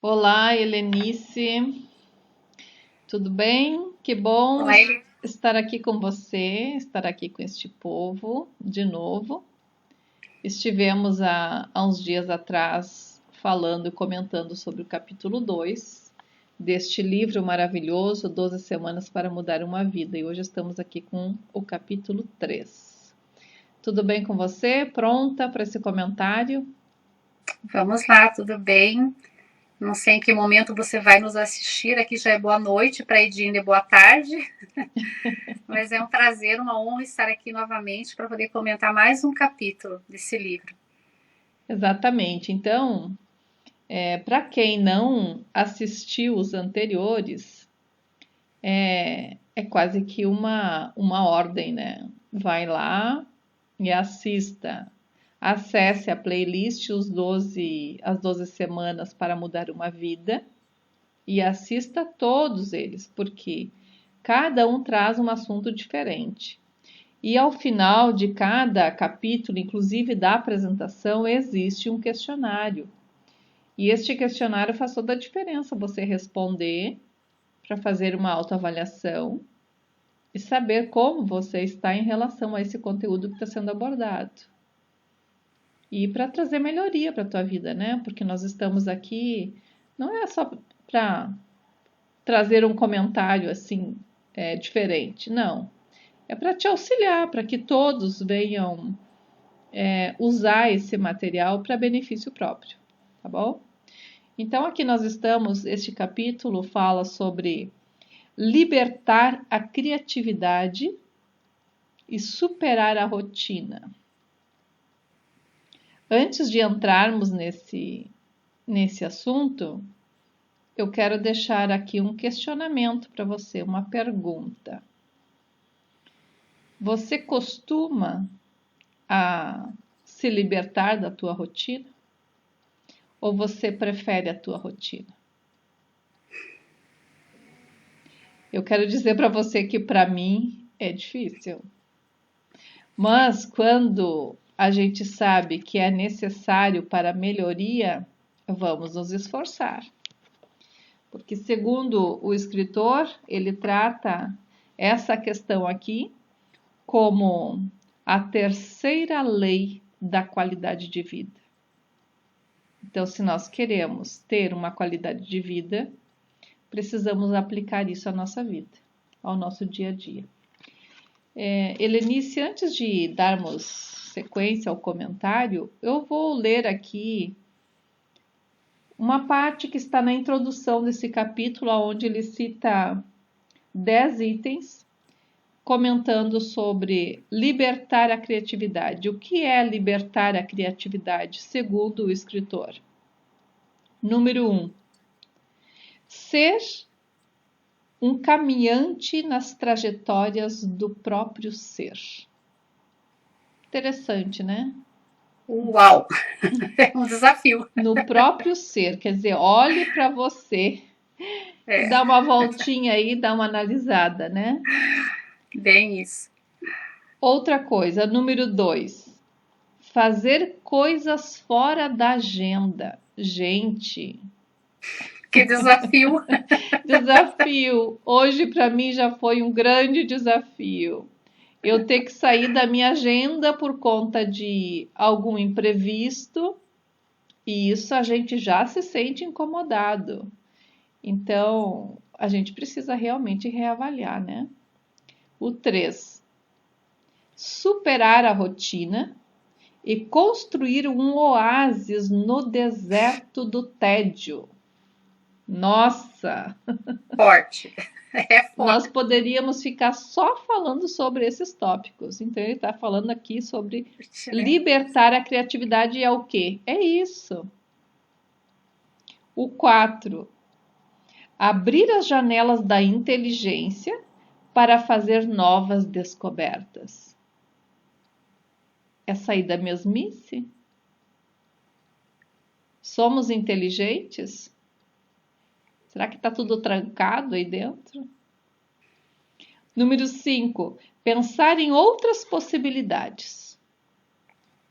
Olá, Helenice, tudo bem? Que bom Oi, estar aqui com você, estar aqui com este povo de novo. Estivemos há uns dias atrás falando e comentando sobre o capítulo 2 deste livro maravilhoso, 12 Semanas para Mudar uma Vida, e hoje estamos aqui com o capítulo 3. Tudo bem com você? Pronta para esse comentário? vamos lá, tudo bem? Não sei em que momento você vai nos assistir, aqui já é boa noite, para a Edine é boa tarde, mas é um prazer, uma honra estar aqui novamente para poder comentar mais um capítulo desse livro. Exatamente. Então, para quem não assistiu os anteriores, é quase que uma ordem, né? Vai lá e assista. Acesse a playlist as 12 semanas para mudar uma vida e assista todos eles, porque cada um traz um assunto diferente. E ao final de cada capítulo, inclusive da apresentação, existe um questionário. E este questionário faz toda a diferença você responder para fazer uma autoavaliação e saber como você está em relação a esse conteúdo que está sendo abordado. E para trazer melhoria para a tua vida, né? Porque nós estamos aqui, não é só para trazer um comentário assim diferente, não. É para te auxiliar, para que todos venham usar esse material para benefício próprio, tá bom? Então aqui nós estamos, este capítulo fala sobre libertar a criatividade e superar a rotina. Antes de entrarmos nesse assunto, eu quero deixar aqui um questionamento para você, uma pergunta. Você costuma se libertar da tua rotina? Ou você prefere a tua rotina? Eu quero dizer para você que para mim é difícil. Mas quando a gente sabe que é necessário para a melhoria, vamos nos esforçar. Porque, segundo o escritor, ele trata essa questão aqui como a terceira lei da qualidade de vida. Então, se nós queremos ter uma qualidade de vida, precisamos aplicar isso à nossa vida, ao nosso dia a dia. Helenice, antes de darmos sequência ao comentário, eu vou ler aqui uma parte que está na introdução desse capítulo, onde ele cita 10 itens, comentando sobre libertar a criatividade. O que é libertar a criatividade, segundo o escritor? Número 1. Ser um caminhante nas trajetórias do próprio ser. Interessante, né? Uau! É um desafio. No próprio ser, quer dizer, olhe para você e É, dá uma voltinha aí, dá uma analisada, né? bem isso. Outra coisa, número 2, fazer coisas fora da agenda. Gente, Que desafio! desafio. Hoje para mim já foi um grande desafio. Eu ter que sair da minha agenda por conta de algum imprevisto, e isso a gente já se sente incomodado. Então, a gente precisa realmente reavaliar, né? O 3, superar a rotina e construir um oásis no deserto do tédio. Nossa, Forte. É nós forte, poderíamos ficar só falando sobre esses tópicos. Então, ele está falando aqui sobre né? libertar a criatividade é o quê? É isso. O 4, abrir as janelas da inteligência para fazer novas descobertas. É sair da mesmice? Somos inteligentes? Será que está tudo trancado aí dentro? Número 5. Pensar em outras possibilidades.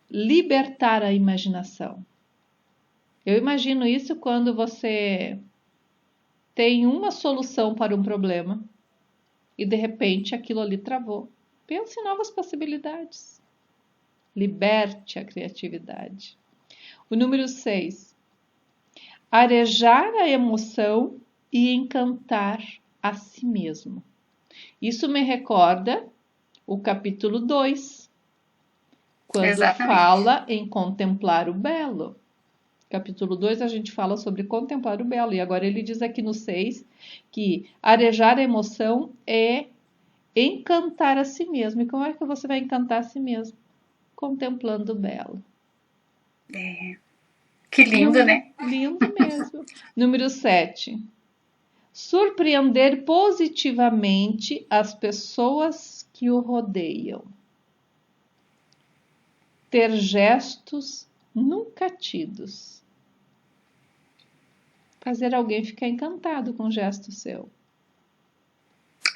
Libertar a imaginação. Eu imagino isso quando você tem uma solução para um problema e de repente aquilo ali travou. Pense em novas possibilidades. Liberte a criatividade. O número 6. Arejar a emoção e encantar a si mesmo. Isso me recorda o capítulo 2, quando Exatamente. fala em contemplar o belo. Capítulo 2 a gente fala sobre contemplar o belo, e agora ele diz aqui no 6 que arejar a emoção é encantar a si mesmo. E como é que você vai encantar a si mesmo? Contemplando o belo. Que lindo, né? Lindo mesmo. Número 7. Surpreender positivamente as pessoas que o rodeiam. Ter gestos nunca tidos. Fazer alguém ficar encantado com um gesto seu.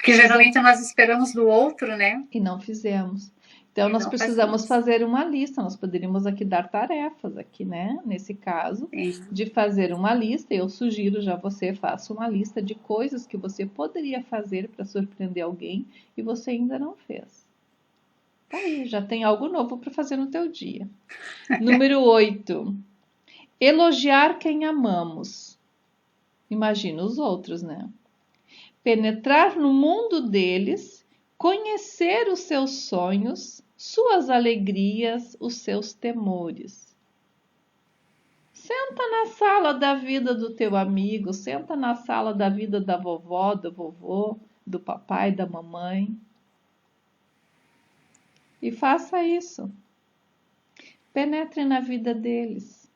Que geralmente nós esperamos do outro, né? E não fizemos. Então, nós precisamos fazer uma lista. Nós poderíamos aqui dar tarefas aqui, né? Nesse caso, de fazer uma lista. Eu sugiro já você faça uma lista de coisas que você poderia fazer para surpreender alguém e você ainda não fez. Tá aí, já tem algo novo para fazer no teu dia. Número 8. Elogiar quem amamos. Imagina os outros, né? Penetrar no mundo deles, conhecer os seus sonhos, suas alegrias, os seus temores. Senta na sala da vida do teu amigo, senta na sala da vida da vovó, do vovô, do papai, da mamãe. E faça isso. Penetre na vida deles,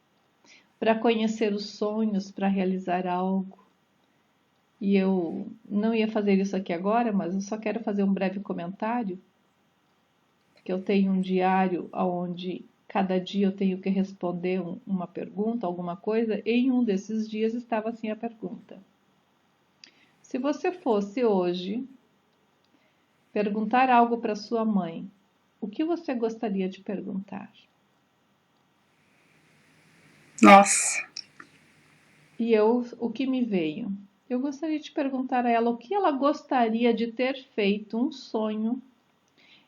para conhecer os sonhos, para realizar algo. E eu não ia fazer isso aqui agora, mas eu só quero fazer um breve comentário, que eu tenho um diário onde cada dia eu tenho que responder uma pergunta, alguma coisa, e em um desses dias estava assim a pergunta. Se você fosse hoje perguntar algo para sua mãe, o que você gostaria de perguntar? Nossa! E o que me veio? Eu gostaria de perguntar a ela o que ela gostaria de ter feito, um sonho,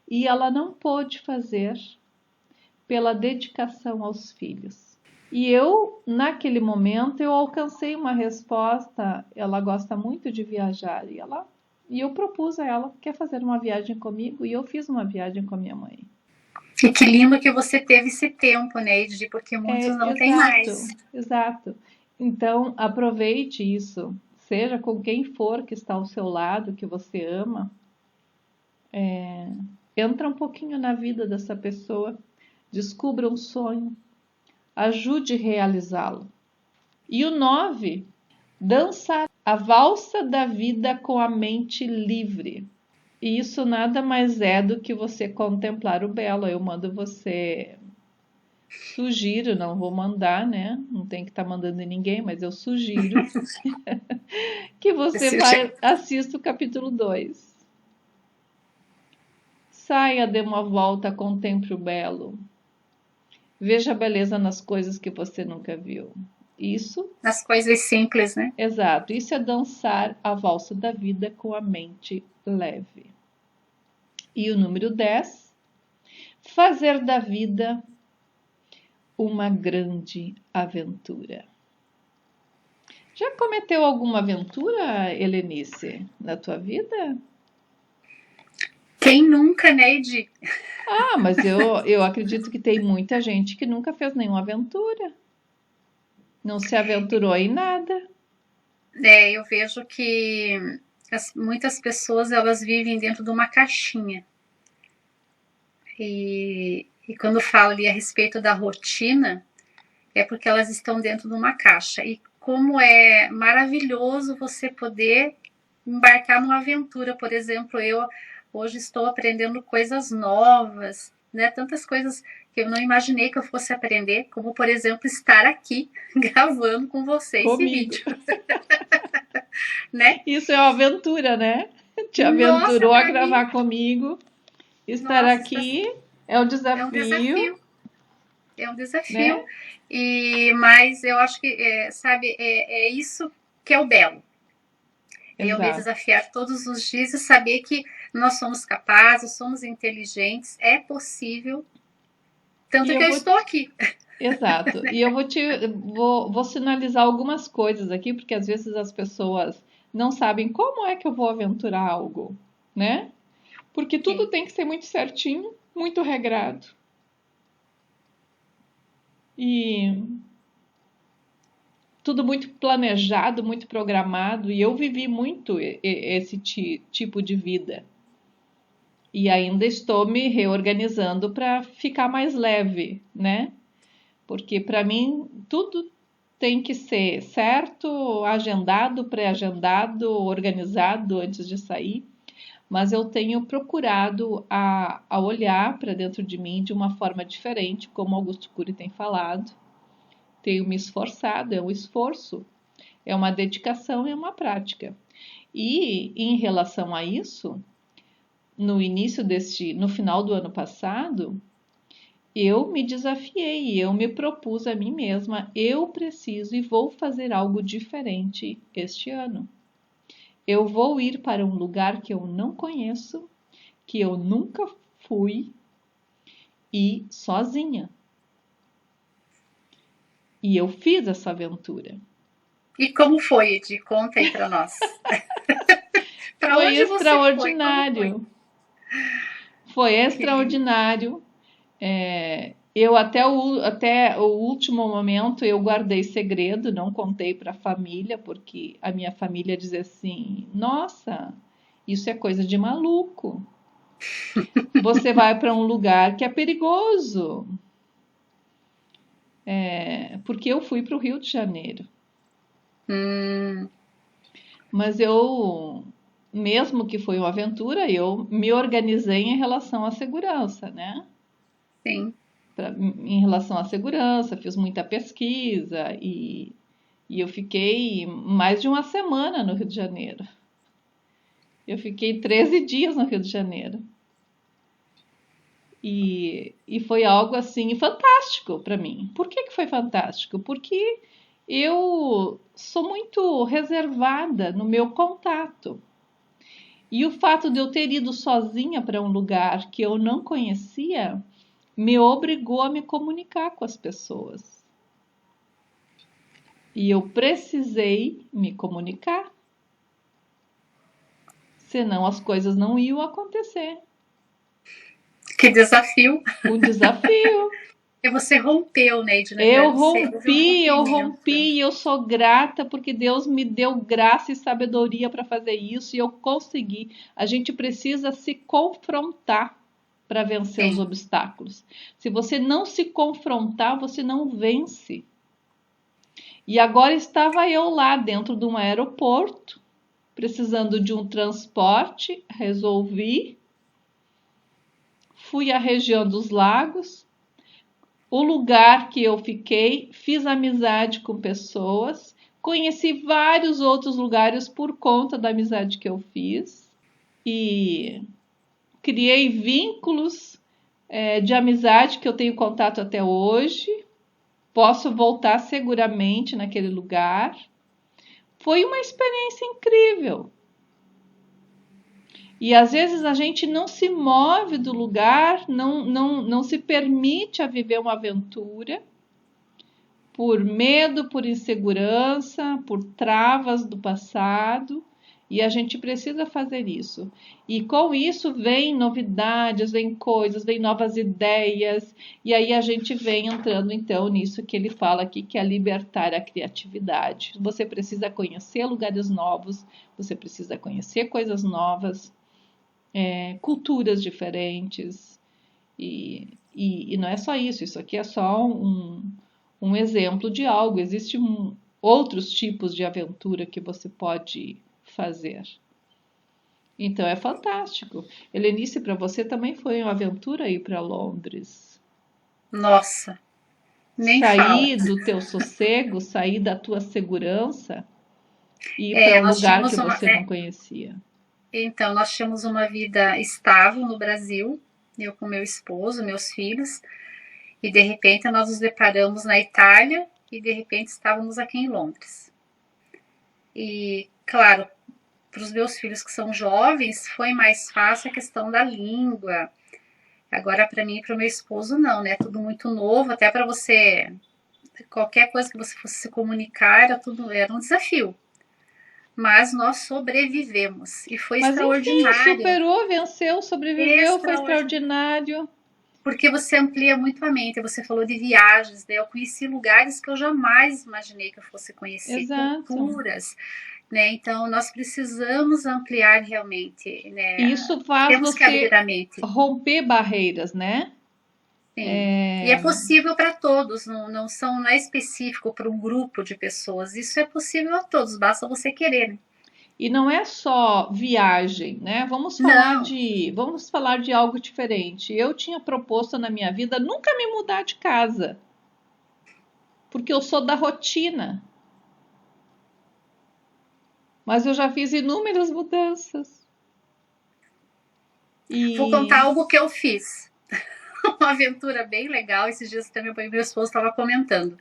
e ela não pôde fazer pela dedicação aos filhos. E eu, naquele momento, eu alcancei uma resposta. Ela gosta muito de viajar e eu propus a ela, quer fazer uma viagem comigo? E eu fiz uma viagem com a minha mãe. E que lindo que você teve esse tempo, né, Edith, porque muitos não têm mais. Exato. Então, aproveite isso. Seja com quem for que está ao seu lado, que você ama, entra um pouquinho na vida dessa pessoa, descubra um sonho, ajude a realizá-lo. E o 9, dançar a valsa da vida com a mente livre. E isso nada mais é do que você contemplar o belo. Eu mando você... Sugiro, não vou mandar, né? Não tem que estar mandando em ninguém, mas eu sugiro que você assista o capítulo 2. Saia, dê uma volta, contemple o belo. Veja a beleza nas coisas que você nunca viu. Isso... Nas coisas simples, né? Exato. Isso é dançar a valsa da vida com a mente leve. E o número 10. Fazer da vida uma grande aventura. Já cometeu alguma aventura, Helenice, na tua vida? Quem nunca, né, Edi? Ah, mas eu acredito que tem muita gente que nunca fez nenhuma aventura. Não se aventurou em nada. Eu vejo que muitas pessoas, elas vivem dentro de uma caixinha. E quando falo ali a respeito da rotina, é porque elas estão dentro de uma caixa. E como é maravilhoso você poder embarcar numa aventura. Por exemplo, eu hoje estou aprendendo coisas novas, né? Tantas coisas que eu não imaginei que eu fosse aprender, como, por exemplo, estar aqui gravando com vocês Comigo. esse vídeo. Né? Isso é uma aventura, né? Te aventurou a gravar comigo. Estar aqui é um desafio. é um desafio. né? Mas eu acho que, sabe, é isso que é o belo. Eu me Exato. desafiar todos os dias e saber que nós somos capazes, somos inteligentes, é possível, E tanto que eu eu vou estou aqui. Exato. E eu vou sinalizar algumas coisas aqui, porque às vezes as pessoas não sabem como é que eu vou aventurar algo, né? Porque tudo Sim. tem que ser muito certinho, muito regrado. E tudo muito planejado, muito programado. E eu vivi muito esse tipo de vida. E ainda estou me reorganizando para ficar mais leve, né? Porque para mim tudo tem que ser certo, agendado, pré-agendado, organizado antes de sair. Mas eu tenho procurado a olhar para dentro de mim de uma forma diferente, como Augusto Cury tem falado. Tenho me esforçado, é um esforço, é uma dedicação, é uma prática. E em relação a isso, no final do ano passado, eu me desafiei, eu me propus a mim mesma, eu preciso e vou fazer algo diferente este ano. Eu vou ir para um lugar que eu não conheço, que eu nunca fui e sozinha. E eu fiz essa aventura. E como foi, Edi? Conta aí para nós. Para Foi onde você foi? Como foi? extraordinário. Foi Que lindo. extraordinário. Eu até o último momento eu guardei segredo, não contei para a família, porque a minha família dizia assim: Nossa, isso é coisa de maluco. Você vai para um lugar que é perigoso. Porque eu fui para o Rio de Janeiro. Hum, Mas eu, mesmo que foi uma aventura, eu me organizei em relação à segurança, né? sim. Em relação à segurança, fiz muita pesquisa e eu fiquei mais de uma semana no Rio de Janeiro. Eu fiquei 13 dias no Rio de Janeiro. E foi algo assim fantástico para mim. Por que foi fantástico? Porque eu sou muito reservada no meu contato. E o fato de eu ter ido sozinha para um lugar que eu não conhecia me obrigou a me comunicar com as pessoas. E eu precisei me comunicar, senão as coisas não iam acontecer. Que desafio. Um desafio. E você rompeu, Neide, no Rio Eu Grande do Sul. Houve um rompi, eu rompimento. rompi, e eu sou grata porque Deus me deu graça e sabedoria para fazer isso e eu consegui. A gente precisa se confrontar para vencer os Sim. obstáculos. Se você não se confrontar, você não vence. E agora estava eu lá dentro de um aeroporto, precisando de um transporte, resolvi, fui à região dos lagos, o lugar que eu fiquei, fiz amizade com pessoas, conheci vários outros lugares por conta da amizade que eu fiz e criei vínculos de amizade que eu tenho contato até hoje. Posso voltar seguramente naquele lugar. Foi uma experiência incrível. E às vezes a gente não se move do lugar, não se permite a viver uma aventura por medo, por insegurança, por travas do passado, e a gente precisa fazer isso. E com isso vem novidades, vem coisas, vem novas ideias, e aí a gente vem entrando então nisso que ele fala aqui, que é libertar a criatividade. Você precisa conhecer lugares novos, você precisa conhecer coisas novas, culturas diferentes, e não é só isso, isso aqui é só um exemplo de algo. Existem outros tipos de aventura que você pode fazer. Então é fantástico. Helenice, para você também foi uma aventura ir para Londres. Nossa, nem fala. Sair do teu sossego, sair da tua segurança e ir para um Nós lugar que tínhamos uma. você não conhecia. Então, nós tínhamos uma vida estável no Brasil, eu com meu esposo, meus filhos, E de repente nós nos deparamos na Itália e de repente estávamos aqui em Londres. E, claro, para os meus filhos que são jovens, foi mais fácil a questão da língua. Agora, para mim e para o meu esposo, não, né? Tudo muito novo, até para você, qualquer coisa que você fosse se comunicar, era um desafio. Mas nós sobrevivemos e foi Mas enfim, extraordinário. superou, venceu, sobreviveu, foi extraordinário. Porque você amplia muito a mente. Você falou de viagens, né? Eu conheci lugares que eu jamais imaginei que eu fosse conhecer, Exato. culturas, né? Então nós precisamos ampliar realmente, né? Isso faz Temos que abrir você a mente. romper barreiras, né? Sim. E é possível para todos, não é específico para um grupo de pessoas. Isso é possível a todos, basta você querer, né? E não é só viagem, né? Vamos falar de algo diferente. Eu tinha proposto na minha vida nunca me mudar de casa, porque eu sou da rotina. Mas eu já fiz inúmeras mudanças. Vou contar algo que eu fiz. Uma aventura bem legal. Esses dias também meu esposo estava comentando.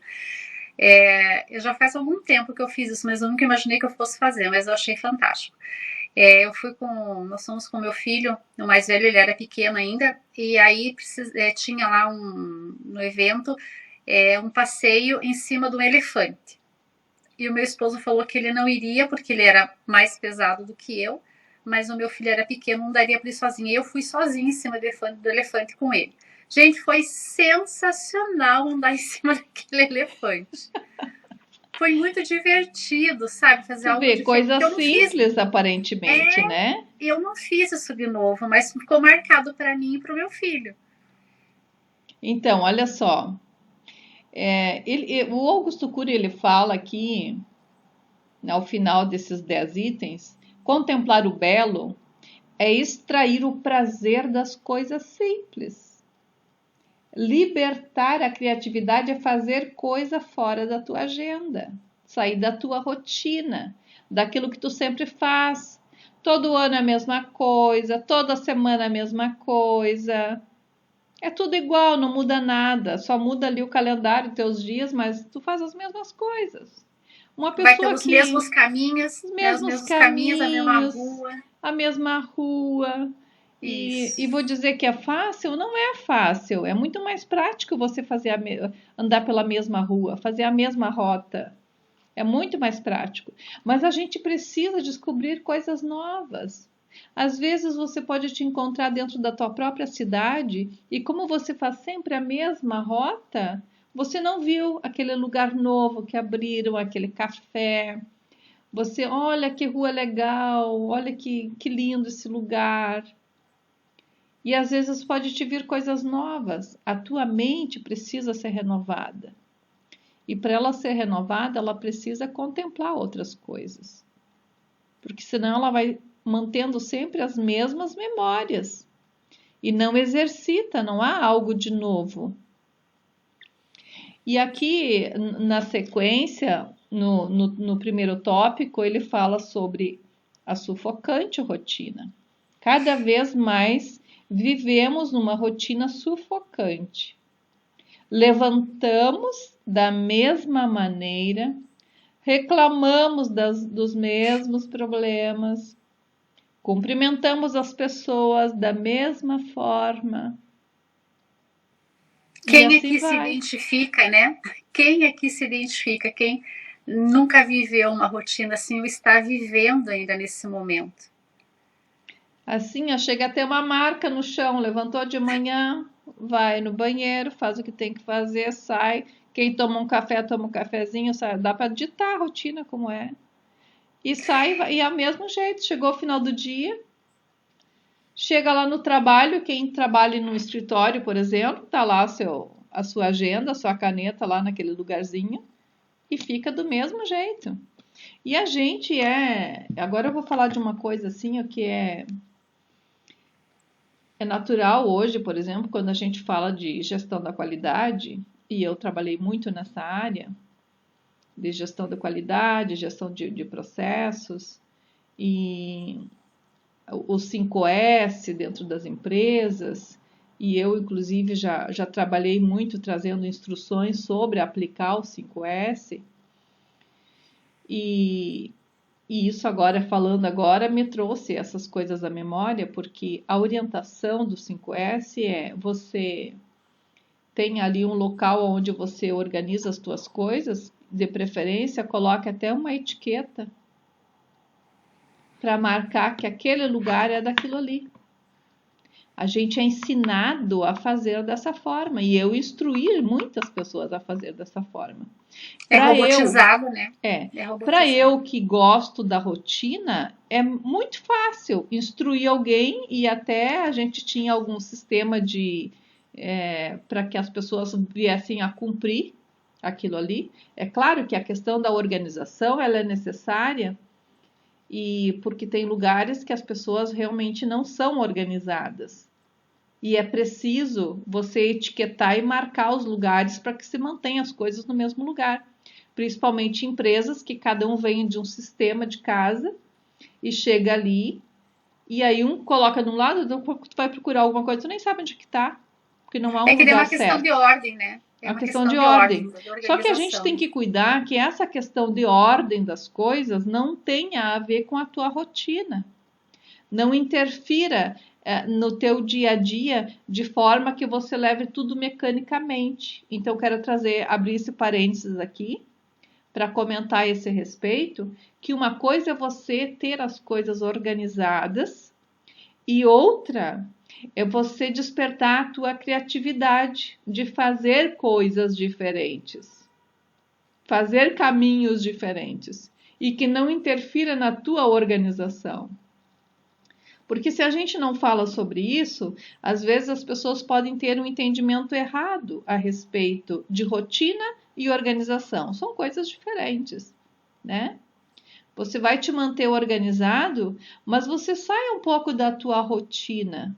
Eu já faz algum tempo que eu fiz isso, mas eu nunca imaginei que eu fosse fazer, mas eu achei fantástico. Nós fomos com meu filho, o mais velho, ele era pequeno ainda, e aí tinha lá no evento um passeio em cima de um elefante. E o meu esposo falou que ele não iria porque ele era mais pesado do que eu, mas o meu filho era pequeno, não daria para ir sozinho. E eu fui sozinha em cima do elefante com ele. Gente, foi sensacional andar em cima daquele elefante. Foi muito divertido, sabe? Fazer algo diferente. Coisa simples, aparentemente, né? Eu não fiz isso de novo, mas ficou marcado para mim e para o meu filho. Então, olha só. O Augusto Cury, ele fala aqui, ao final desses 10 itens, contemplar o belo é extrair o prazer das coisas simples. Libertar a criatividade é fazer coisa fora da tua agenda, sair da tua rotina, daquilo que tu sempre faz. Todo ano é a mesma coisa, toda semana é a mesma coisa. É tudo igual, não muda nada, só muda ali o calendário, teus dias, mas tu faz as mesmas coisas. Uma pessoa vai pelos mesmos caminhos, os mesmos caminhos, a mesma rua. A mesma rua. E vou dizer que é fácil? Não é fácil. É muito mais prático você andar pela mesma rua, fazer a mesma rota. É muito mais prático. Mas a gente precisa descobrir coisas novas. Às vezes você pode te encontrar dentro da tua própria cidade e como você faz sempre a mesma rota, você não viu aquele lugar novo que abriram, aquele café. Você, olha que rua legal, olha que lindo esse lugar. E às vezes pode te vir coisas novas. A tua mente precisa ser renovada. E para ela ser renovada, ela precisa contemplar outras coisas. Porque senão ela vai mantendo sempre as mesmas memórias. E não exercita, não há algo de novo. E aqui, na sequência, no primeiro tópico, ele fala sobre a sufocante rotina. Cada vez mais vivemos numa rotina sufocante. Levantamos da mesma maneira, reclamamos dos mesmos problemas, cumprimentamos as pessoas da mesma forma. Quem aqui se identifica, né? Quem aqui se identifica? Quem nunca viveu uma rotina assim ou está vivendo ainda nesse momento? Assim, chega a ter uma marca no chão, levantou de manhã, vai no banheiro, faz o que tem que fazer, sai. Quem toma um café, toma um cafezinho, sai. Dá para ditar a rotina como é. E sai, e é o mesmo jeito. Chegou o final do dia, chega lá no trabalho, quem trabalha no escritório, por exemplo, tá lá a sua agenda, a sua caneta lá naquele lugarzinho, e fica do mesmo jeito. E a gente agora eu vou falar de uma coisa assim, o que é natural hoje, por exemplo, quando a gente fala de gestão da qualidade, e eu trabalhei muito nessa área de gestão da qualidade, gestão de processos, e os 5S dentro das empresas, e eu, inclusive, já trabalhei muito trazendo instruções sobre aplicar o 5S, e, e isso agora, falando agora, me trouxe essas coisas à memória, porque a orientação do 5S é você tem ali um local onde você organiza as suas coisas, de preferência, coloque até uma etiqueta para marcar que aquele lugar é daquilo ali. A gente é ensinado a fazer dessa forma e eu instruí muitas pessoas a fazer dessa forma. É Para eu, robotizado, né? É para robotizado. eu que gosto da rotina, é muito fácil instruir alguém e até a gente tinha algum sistema de para que as pessoas viessem a cumprir aquilo ali. É claro que a questão da organização ela é necessária e porque tem lugares que as pessoas realmente não são organizadas. E é preciso você etiquetar e marcar os lugares para que se mantenha as coisas no mesmo lugar. Principalmente empresas que cada um vem de um sistema de casa e chega ali e aí um coloca de um lado, tu vai procurar alguma coisa, tu nem sabe onde que tá, porque não há É um que é lugar uma questão de certo. ordem, né? É É uma uma questão questão de de ordem, ordem. de Só que a gente tem organização. que cuidar que essa questão de ordem das coisas não tenha a ver com a tua rotina. Não interfira no teu dia a dia de forma que você leve tudo mecanicamente. Então, quero abrir esse parênteses aqui para comentar a esse respeito, que uma coisa é você ter as coisas organizadas e outra é você despertar a tua criatividade de fazer coisas diferentes, fazer caminhos diferentes e que não interfira na tua organização. Porque se a gente não fala sobre isso, às vezes as pessoas podem ter um entendimento errado a respeito de rotina e organização. São coisas diferentes, né? Você vai te manter organizado, mas você sai um pouco da tua rotina.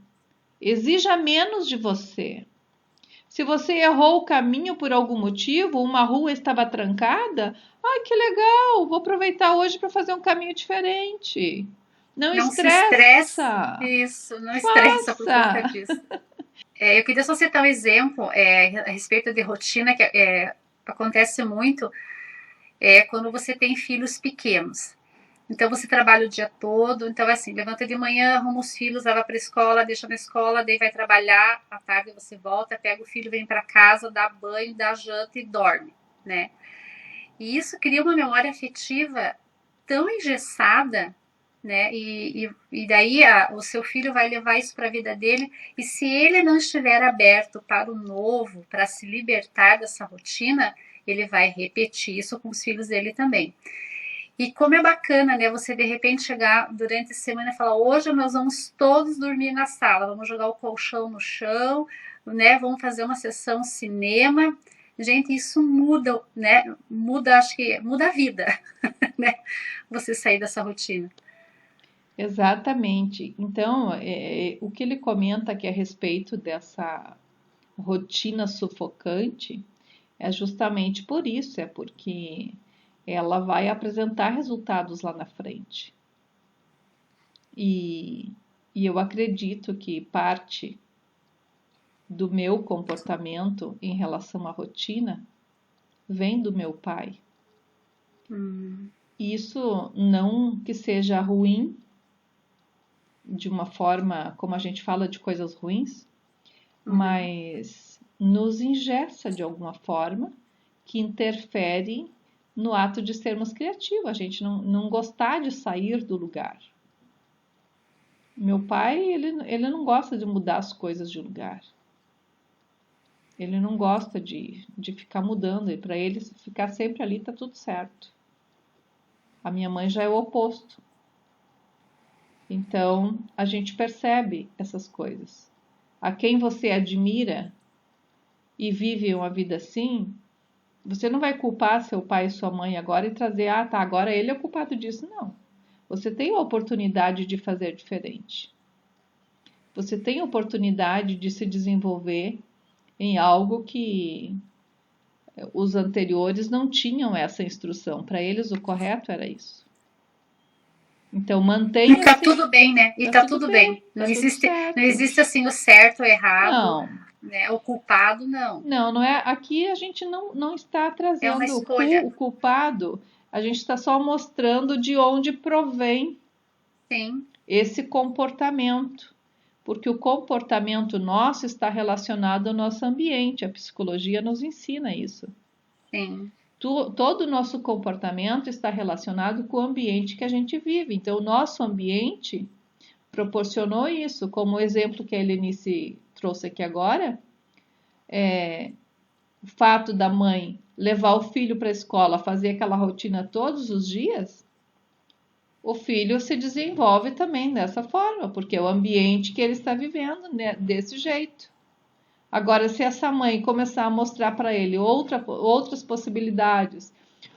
Exija menos de você. Se você errou o caminho por algum motivo, uma rua estava trancada, ai que legal, vou aproveitar hoje para fazer um caminho diferente. Não Não se estresse, estressa. isso, não estressa por conta Faça. disso. Eu queria só citar um exemplo a respeito de rotina que acontece muito quando você tem filhos pequenos. Então você trabalha o dia todo, então assim, levanta de manhã, arruma os filhos, leva para a escola, deixa na escola, daí vai trabalhar, à tarde você volta, pega o filho, vem para casa, dá banho, dá janta e dorme, né? E isso cria uma memória afetiva tão engessada, né? E daí o seu filho vai levar isso para a vida dele, e se ele não estiver aberto para o novo, para se libertar dessa rotina, ele vai repetir isso com os filhos dele também. E como é bacana, né? Você de repente chegar durante a semana e falar: hoje nós vamos todos dormir na sala, vamos jogar o colchão no chão, né? Vamos fazer uma sessão cinema. Gente, isso muda, né? Muda, acho que muda a vida, né? Você sair dessa rotina. Exatamente. Então, o que ele comenta aqui a respeito dessa rotina sufocante é justamente por isso, é porque ela vai apresentar resultados lá na frente. E, e eu acredito que parte do meu comportamento em relação à rotina vem do meu pai. Isso não que seja ruim, de uma forma como a gente fala de coisas ruins, mas nos engessa de alguma forma que interfere no ato de sermos criativos, a gente não gostar de sair do lugar. Meu pai, ele não gosta de mudar as coisas de lugar. Ele não gosta de ficar mudando, e para ele ficar sempre ali tá tudo certo. A minha mãe já é o oposto. Então, a gente percebe essas coisas. A quem você admira e vive uma vida assim, você não vai culpar seu pai e sua mãe agora e trazer, ah, tá, agora ele é o culpado disso. Não. Você tem a oportunidade de fazer diferente. Você tem a oportunidade de se desenvolver em algo que os anteriores não tinham essa instrução. Para eles, o correto era isso. Então, E tá mantenha-se, tudo bem, né? E tá tá tudo tudo bem. bem, Não tá tudo existe, não certo. existe assim o certo ou errado, Não, né? O culpado, não. não é. Aqui a gente não está É uma trazendo escolha. o culpado, a gente está só mostrando de onde provém Sim, esse comportamento. Porque o comportamento nosso está relacionado ao nosso ambiente, a psicologia nos ensina isso. sim, Todo o nosso comportamento está relacionado com o ambiente que a gente vive. Então, o nosso ambiente proporcionou isso, como o exemplo que a Helenice trouxe aqui agora, o fato da mãe levar o filho para a escola, fazer aquela rotina todos os dias, o filho se desenvolve também dessa forma, porque é o ambiente que ele está vivendo, né, desse jeito. Agora, se essa mãe começar a mostrar para ele outras possibilidades,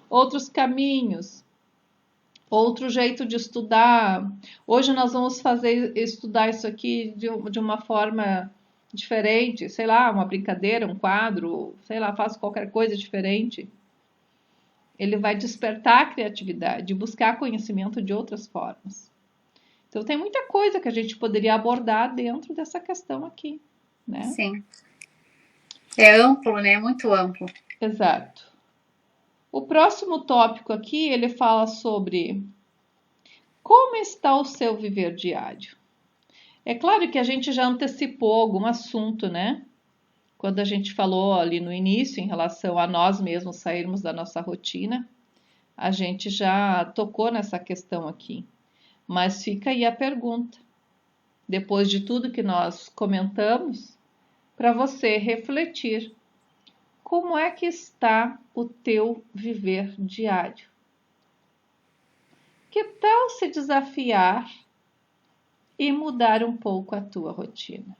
outros caminhos, outro jeito de estudar. Hoje nós vamos estudar isso aqui de uma forma diferente, sei lá, uma brincadeira, um quadro, sei lá, faço qualquer coisa diferente. Ele vai despertar a criatividade, buscar conhecimento de outras formas. Então tem muita coisa que a gente poderia abordar dentro dessa questão aqui, né? sim. É amplo, né? Muito amplo. Exato. O próximo tópico aqui, ele fala sobre como está o seu viver diário. É claro que a gente já antecipou algum assunto, né? Quando a gente falou ali no início em relação a nós mesmos sairmos da nossa rotina, a gente já tocou nessa questão aqui. Mas fica aí a pergunta, depois de tudo que nós comentamos, para você refletir: como é que está o teu viver diário? Que tal se desafiar e mudar um pouco a tua rotina?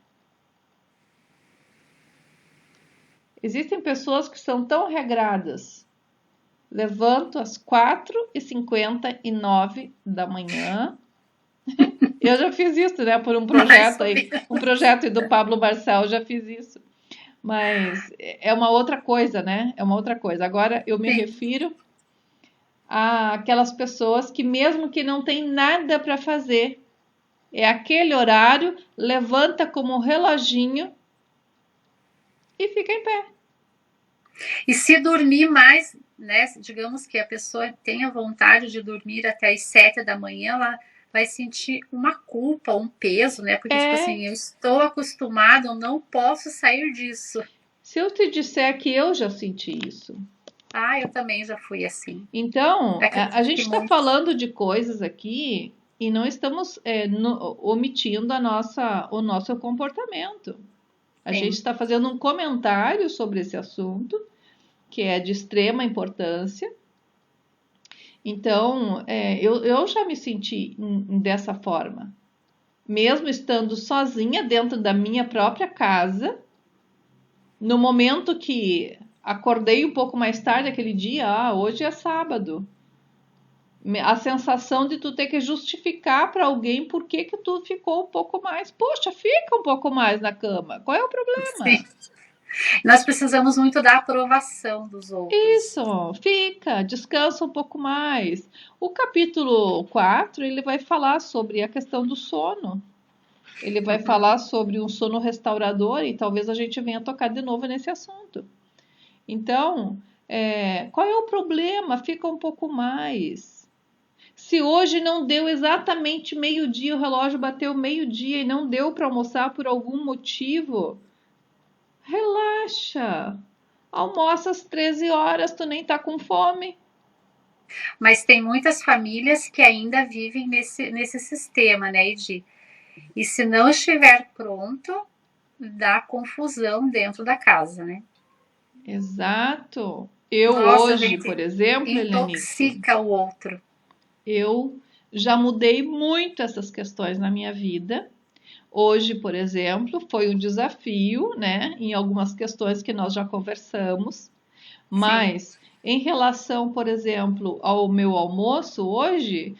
Existem pessoas que são tão regradas. Levanto às 4h59 da manhã. Eu já fiz isso, né? Por um Mais projeto ou aí. Um menos. projeto aí do Pablo Marçal, já fiz isso. Mas é uma outra coisa, né? É uma outra coisa. Agora eu me Sim. refiro àquelas pessoas que, mesmo que não tem nada para fazer, é aquele horário, levanta como um reloginho e fica em pé. E se dormir mais, né? Digamos que a pessoa tenha vontade de dormir até as 7 da manhã, ela vai sentir uma culpa, um peso, né? Porque, tipo É, assim, eu estou acostumado, eu não posso sair disso. se eu te disser que eu já senti isso. Ah, eu também já fui assim. Então, a Acredito gente que está muitos. falando de coisas aqui e não estamos omitindo o nosso comportamento. A gente Sim, está fazendo um comentário sobre esse assunto, que é de extrema importância. Então, eu já me senti dessa forma. Mesmo estando sozinha dentro da minha própria casa, no momento que acordei um pouco mais tarde aquele dia, hoje é sábado. A sensação de tu ter que justificar para alguém por que que tu ficou um pouco mais. Poxa, fica um pouco mais na cama. Qual é o sim. problema? Nós precisamos muito da aprovação dos outros. Isso, fica, descansa um pouco mais. O capítulo 4 ele vai falar sobre a questão do sono. Ele vai Uhum. falar sobre um sono restaurador e talvez a gente venha tocar de novo nesse assunto. Então, qual é o problema? Fica um pouco mais. Se hoje não deu exatamente meio-dia, o relógio bateu meio-dia e não deu para almoçar por algum motivo, relaxa. Almoça às 13 horas, tu nem tá com fome. Mas tem muitas famílias que ainda vivem nesse sistema, né, Edi? E se não estiver pronto, dá confusão dentro da casa, né? Exato. Eu Nossa, a hoje, por gente exemplo, Helenice, intoxica o outro. eu já mudei muito essas questões na minha vida. Hoje, por exemplo, foi um desafio, né, em algumas questões que nós já conversamos, Sim, mas em relação, por exemplo, ao meu almoço hoje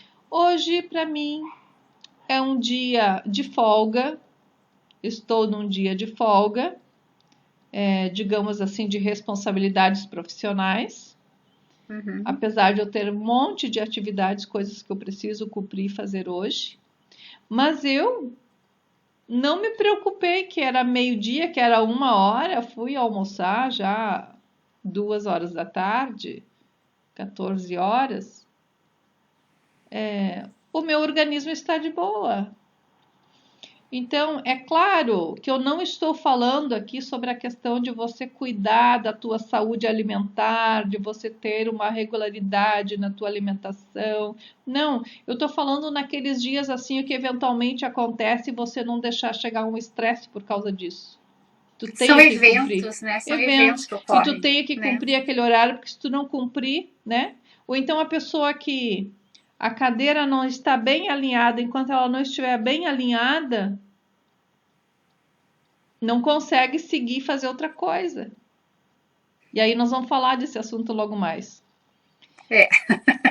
para mim é um dia de folga, estou num dia de folga, digamos assim, de responsabilidades profissionais. Uhum. Apesar de eu ter um monte de atividades, coisas que eu preciso cumprir e fazer hoje. Mas eu não me preocupei que era meio-dia, que era 1 hora, fui almoçar já 2 horas da tarde, 14 horas. O meu organismo está de boa. Então, é claro que eu não estou falando aqui sobre a questão de você cuidar da tua saúde alimentar, de você ter uma regularidade na tua alimentação. Não, eu estou falando naqueles dias assim o que eventualmente acontece e você não deixar chegar um estresse por causa disso. Tu São tenha que cumprir eventos, né? São eventos eventos que e tu ocorrem, tenha que né? cumprir aquele horário, porque se tu não cumprir, né? Ou então a pessoa que a cadeira não está bem alinhada, enquanto ela não estiver bem alinhada, não consegue seguir e fazer outra coisa. E aí nós vamos falar desse assunto logo mais. É.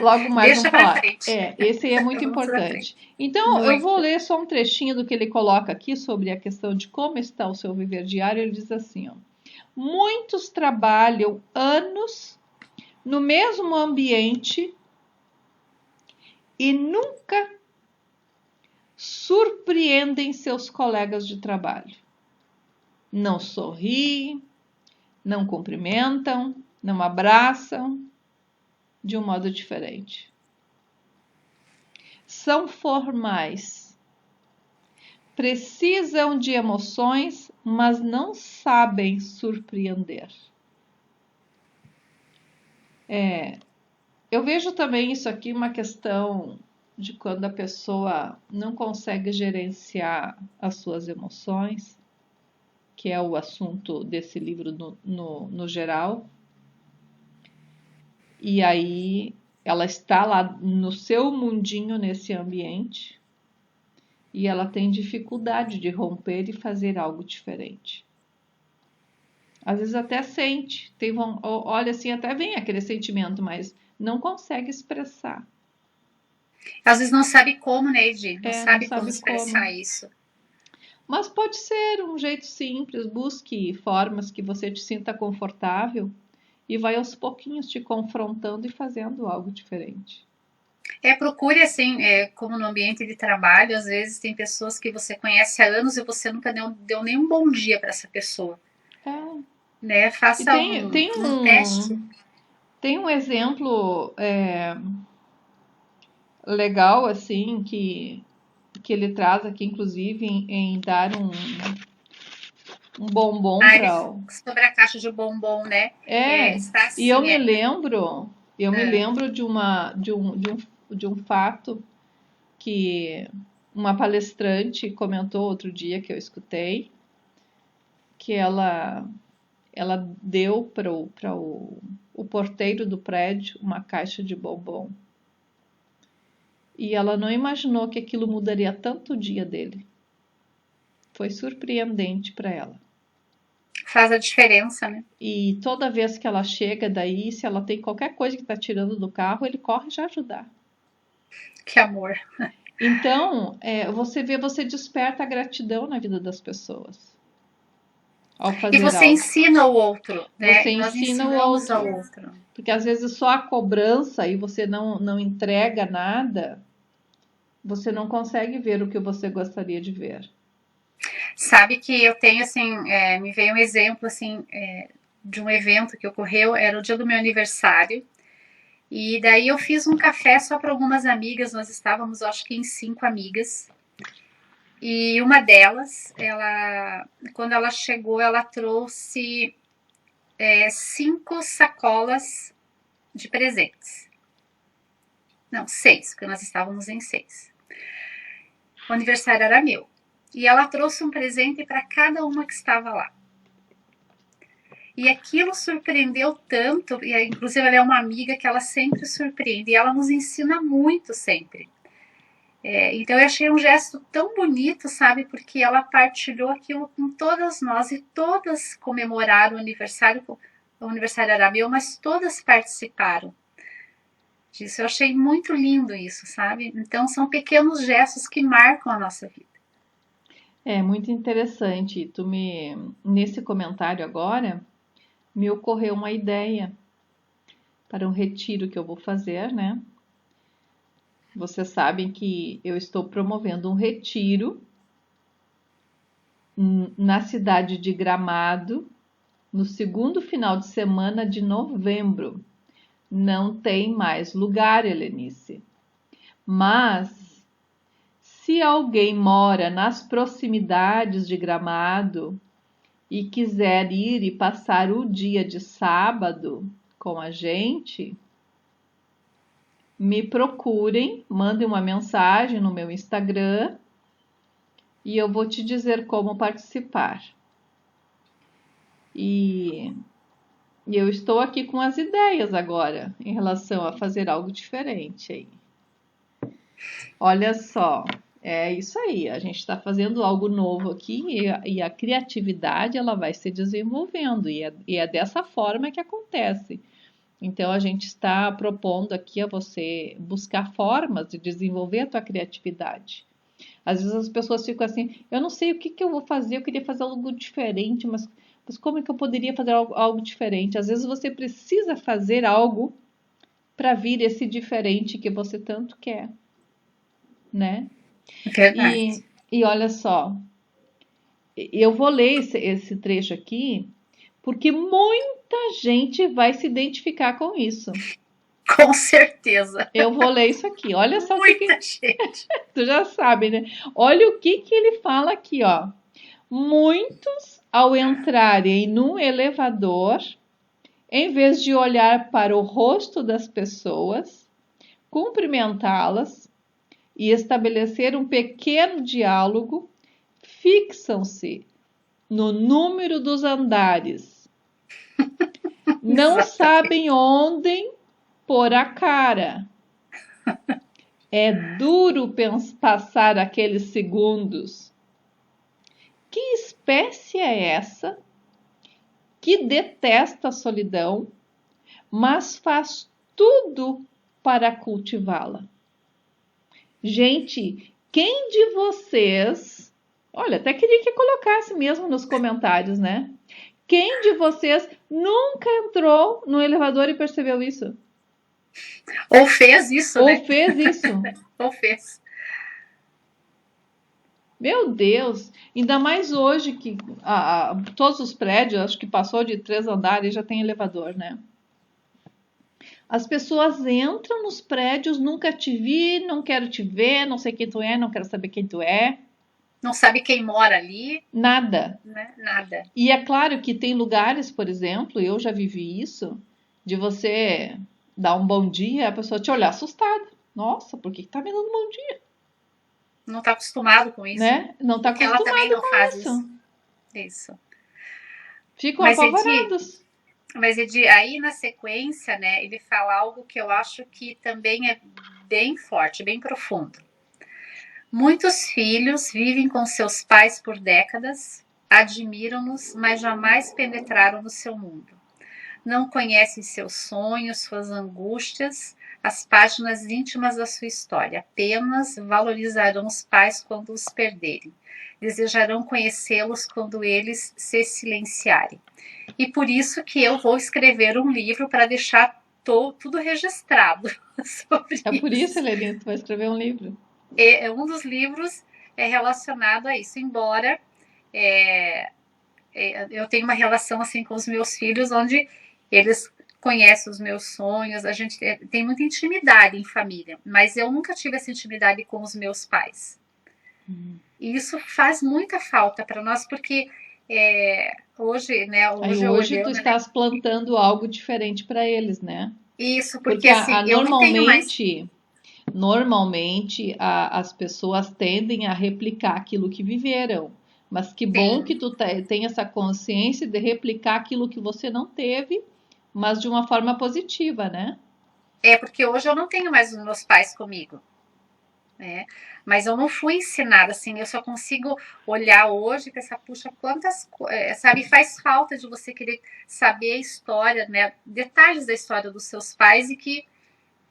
Logo mais vamos Deixa pra falar. frente. Esse aí é muito Vamos pra frente. importante. Então, eu vou Muito. ler só um trechinho do que ele coloca aqui sobre a questão de como está o seu viver diário. Ele diz assim, ó: muitos trabalham anos no mesmo ambiente e nunca surpreendem seus colegas de trabalho. Não sorriem, não cumprimentam, não abraçam de um modo diferente. São formais, precisam de emoções, mas não sabem surpreender. Eu vejo também isso aqui uma questão de quando a pessoa não consegue gerenciar as suas emoções, que é o assunto desse livro no geral, e aí ela está lá no seu mundinho, nesse ambiente, e ela tem dificuldade de romper e fazer algo diferente. Às vezes até sente, olha assim, até vem aquele sentimento, mas não consegue expressar. Às vezes não sabe como, né, Edi? Não Não sabe como sabe como. expressar isso. Mas pode ser um jeito simples, busque formas que você te sinta confortável e vai aos pouquinhos te confrontando e fazendo algo diferente. Procure assim, como no ambiente de trabalho, às vezes tem pessoas que você conhece há anos e você nunca deu nenhum bom dia para essa pessoa. É. Né? E Faça um teste. Tem um exemplo legal, assim, que ele traz aqui, inclusive, em dar um bombom para o. Sobre a caixa de bombom, né? Está E eu assim, me lembro, de um fato que uma palestrante comentou outro dia que eu escutei, que ela deu para o porteiro do prédio uma caixa de bombom. E ela não imaginou que aquilo mudaria tanto o dia dele. Foi surpreendente para ela. Faz a diferença, né? E toda vez que ela chega daí, se ela tem qualquer coisa que está tirando do carro, ele corre já ajudar. Que amor. Então, você desperta a gratidão na vida das pessoas ao E fazer você algo. ensina o outro, né? Você Nós ensina o ensinamos ao outro. outro. Porque às vezes só a cobrança e você não entrega nada, você não consegue ver o que você gostaria de ver. Sabe que eu tenho, assim, me veio um exemplo, assim, de um evento que ocorreu, era o dia do meu aniversário, e daí eu fiz um café só para algumas amigas, nós estávamos, acho que em 5 amigas, e uma delas, quando ela chegou, ela trouxe 5 sacolas de presentes. Não, 6, porque nós estávamos em 6. O aniversário era meu. E ela trouxe um presente para cada uma que estava lá. E aquilo surpreendeu tanto, e inclusive ela é uma amiga que ela sempre surpreende, e ela nos ensina muito sempre. Então eu achei um gesto tão bonito, sabe, porque ela partilhou aquilo com todas nós, e todas comemoraram o aniversário era meu, mas todas participaram disso. Eu achei muito lindo isso, sabe? Então são pequenos gestos que marcam a nossa vida. É muito interessante. Nesse comentário agora, me ocorreu uma ideia. para um retiro que eu vou fazer, né? Vocês sabem que eu estou promovendo um retiro na cidade de Gramado, no segundo final de semana de novembro. Não tem mais lugar, Helenice. Mas, se alguém mora nas proximidades de Gramado e quiser ir e passar o dia de sábado com a gente, me procurem, mandem uma mensagem no meu Instagram e eu vou te dizer como participar. E eu estou aqui com as ideias agora em relação a fazer algo diferente aí. Olha só, é isso aí. A gente está fazendo algo novo aqui e a criatividade ela vai se desenvolvendo e é dessa forma que acontece. Então a gente está propondo aqui a você buscar formas de desenvolver a tua criatividade. Às vezes as pessoas ficam assim, eu não sei o que eu vou fazer, eu queria fazer algo diferente, mas como é que eu poderia fazer algo diferente? Às vezes você precisa fazer algo para vir esse diferente que você tanto quer, né? Verdade. E olha só, eu vou ler esse trecho aqui porque muita gente vai se identificar com isso. Com certeza. Eu vou ler isso aqui. Olha só Muita gente. tu já sabe, né? Olha o que ele fala aqui, ó. Muitos, ao entrarem no elevador, em vez de olhar para o rosto das pessoas, cumprimentá-las e estabelecer um pequeno diálogo, fixam-se no número dos andares. Não sabem onde pôr a cara. É duro passar aqueles segundos. Que espécie é essa que detesta a solidão, mas faz tudo para cultivá-la? Gente, quem de vocês... Olha, até queria que colocasse mesmo nos comentários, né? Quem de vocês nunca entrou no elevador e percebeu isso? Ou fez isso, né? Ou fez isso? Ou fez. Meu Deus! Ainda mais hoje que todos os prédios, acho que passou de 3 andares, já tem elevador, né? As pessoas entram nos prédios, nunca te vi, não quero te ver, não sei quem tu é, não quero saber quem tu é. Não sabe quem mora ali. Nada. Né? Nada. E é claro que tem lugares, por exemplo, eu já vivi isso, de você dar um bom dia e a pessoa te olhar assustada. Nossa, por que tá me dando um bom dia? Não está acostumado com isso. Né? Não está acostumado ela também não com faz isso. Ficam Mas, apavorados. Mas, Edi, aí na sequência, né, ele fala algo que eu acho que também é bem forte, bem profundo. Muitos filhos vivem com seus pais por décadas, admiram-nos, mas jamais penetraram no seu mundo. Não conhecem seus sonhos, suas angústias, as páginas íntimas da sua história. Apenas valorizarão os pais quando os perderem. Desejarão conhecê-los quando eles se silenciarem. E por isso que eu vou escrever um livro para deixar tudo registrado sobre isso. É por isso, Helena, tu vai escrever um livro. Um dos livros é relacionado a isso, embora eu tenha uma relação assim com os meus filhos, onde eles conhecem os meus sonhos, a gente tem muita intimidade em família, mas eu nunca tive essa intimidade com os meus pais. E isso faz muita falta para nós, porque hoje, né? Hoje tu estás plantando algo diferente para eles, né? Isso, porque assim, normalmente as pessoas tendem a replicar aquilo que viveram. Mas que bom que tu tem essa consciência de replicar aquilo que você não teve, mas de uma forma positiva, né? Porque hoje eu não tenho mais os meus pais comigo. Né? Mas eu não fui ensinada assim, eu só consigo olhar hoje e pensar, puxa, quantas coisas, sabe, faz falta de você querer saber a história, né, detalhes da história dos seus pais e que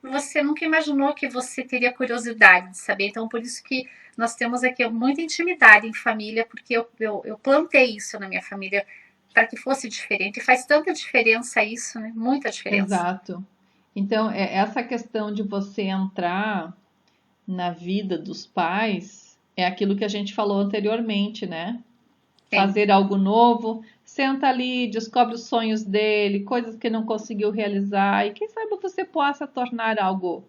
você nunca imaginou que você teria curiosidade de saber. Então, por isso que nós temos aqui muita intimidade em família, porque eu plantei isso na minha família para que fosse diferente. E faz tanta diferença isso, né? Muita diferença. Exato. Então, essa questão de você entrar na vida dos pais é aquilo que a gente falou anteriormente, né? Sim. Fazer algo novo, senta ali, descobre os sonhos dele, coisas que não conseguiu realizar, e quem sabe você possa tornar algo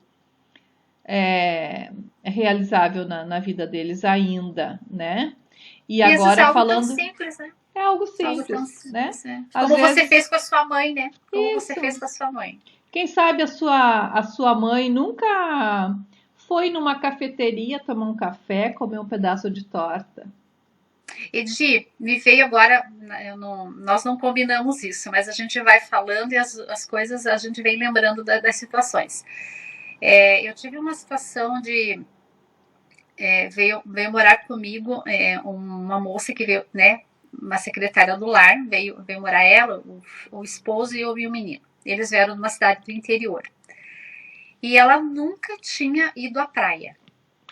realizável na vida deles ainda, né? E E às vezes é agora algo tão falando, simples, né? é algo Algo tão simples, né? simples, né? Às Como você fez vezes, com a sua mãe, né? Como você fez isso. com a sua mãe. Quem sabe a sua mãe nunca foi numa cafeteria tomar um café, comer um pedaço de torta. Edi, me veio agora, nós não combinamos isso, mas a gente vai falando e as coisas a gente vem lembrando das situações. Eu tive uma situação de veio morar comigo uma moça que veio, né, uma secretária do lar, veio morar ela, o esposo e o menino. Eles vieram de uma cidade do interior. E ela nunca tinha ido à praia.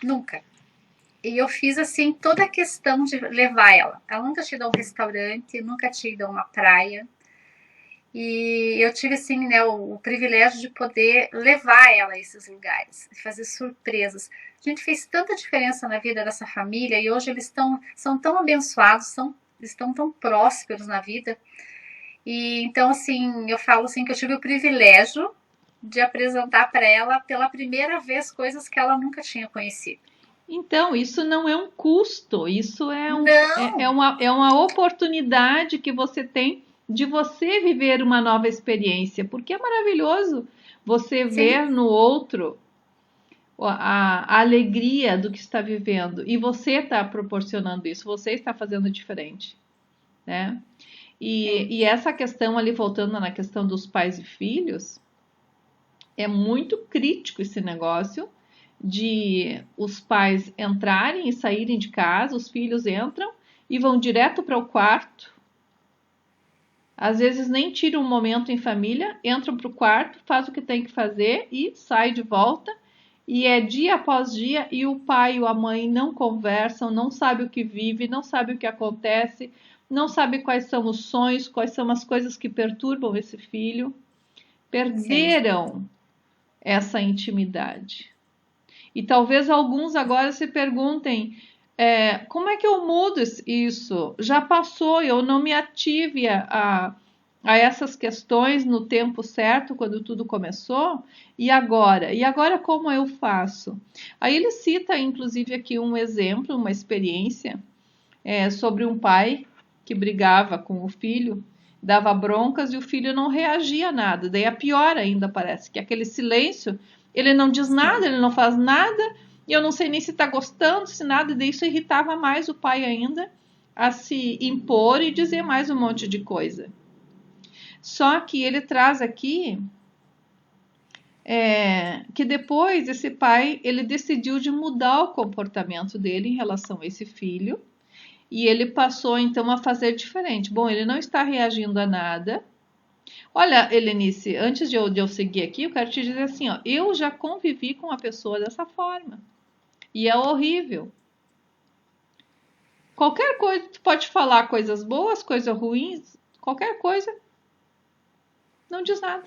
Nunca. E eu fiz assim toda a questão de levar ela. Ela nunca tinha ido a um restaurante, nunca tinha ido a uma praia. E eu tive assim, né, o privilégio de poder levar ela a esses lugares, fazer surpresas. A gente fez tanta diferença na vida dessa família e hoje eles são tão abençoados, estão tão prósperos na vida. E então assim, eu falo assim que eu tive o privilégio de apresentar para ela pela primeira vez coisas que ela nunca tinha conhecido. Então, isso não é um custo, isso Não, é uma oportunidade que você tem de você viver uma nova experiência, porque é maravilhoso você sim, ver no outro a alegria do que está vivendo e você está proporcionando isso, você está fazendo diferente, né? sim, E essa questão ali, voltando na questão dos pais e filhos, é muito crítico esse negócio de os pais entrarem e saírem de casa, os filhos entram e vão direto para o quarto. Às vezes nem tiram um momento em família, entram para o quarto, faz o que tem que fazer e sai de volta. E é dia após dia e o pai ou a mãe não conversam, não sabe o que vive, não sabe o que acontece, não sabe quais são os sonhos, quais são as coisas que perturbam esse filho. sim. Perderam essa intimidade. E talvez alguns agora se perguntem: como é que eu mudo isso? Já passou, eu não me ative a essas questões no tempo certo, quando tudo começou, e agora? E agora como eu faço? Aí ele cita, inclusive, aqui um exemplo, uma experiência sobre um pai que brigava com o filho, dava broncas e o filho não reagia a nada. Daí é pior ainda, parece, que aquele silêncio, ele não diz nada, ele não faz nada, e eu não sei nem se está gostando, se nada, e daí isso irritava mais o pai ainda a se impor e dizer mais um monte de coisa. Só que ele traz aqui que depois esse pai ele decidiu de mudar o comportamento dele em relação a esse filho e ele passou então a fazer diferente. Bom, ele não está reagindo a nada. Olha, Helenice, antes de eu seguir aqui, eu quero te dizer assim, ó, eu já convivi com uma pessoa dessa forma e é horrível. Qualquer coisa, tu pode falar coisas boas, coisas ruins, qualquer coisa, não diz nada.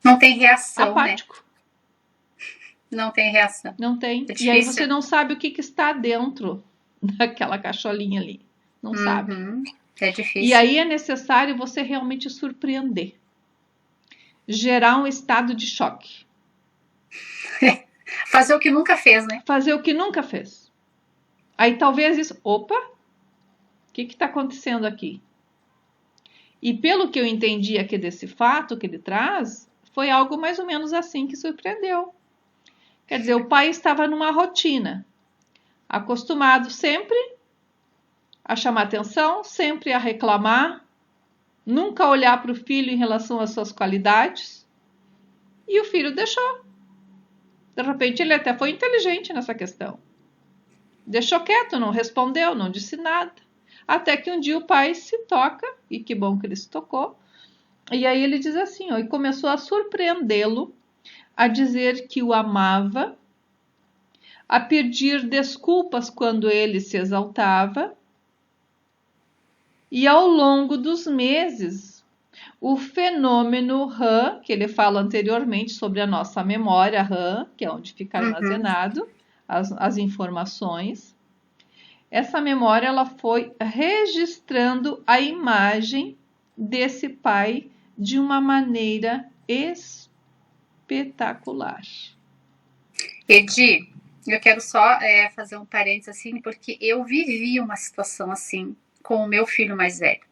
Não tem reação, né? Apático. Não tem reação. Não tem. É E aí você difícil. não sabe o que está dentro daquela caixolinha ali. Não sabe. Uhum. É E difícil. aí é necessário você realmente surpreender. Gerar um estado de choque. Fazer o que nunca fez, né? Fazer o que nunca fez. Aí talvez isso. Opa! O que está acontecendo aqui? E pelo que eu entendi aqui desse fato que ele traz, foi algo mais ou menos assim que surpreendeu. Quer dizer, o pai estava numa rotina, acostumado sempre a chamar atenção, sempre a reclamar, nunca olhar para o filho em relação às suas qualidades, e o filho deixou. De repente, ele até foi inteligente nessa questão. Deixou quieto, não respondeu, não disse nada. Até que um dia o pai se toca, e que bom que ele se tocou, e aí ele diz assim, ó, e começou a surpreendê-lo, a dizer que o amava, a pedir desculpas quando ele se exaltava, e ao longo dos meses, O fenômeno RAM, que ele fala anteriormente sobre a nossa memória RAM, que é onde fica armazenado as informações. Essa memória ela foi registrando a imagem desse pai de uma maneira espetacular. Edi, eu quero só fazer um parênteses assim, porque eu vivi uma situação assim com o meu filho mais velho.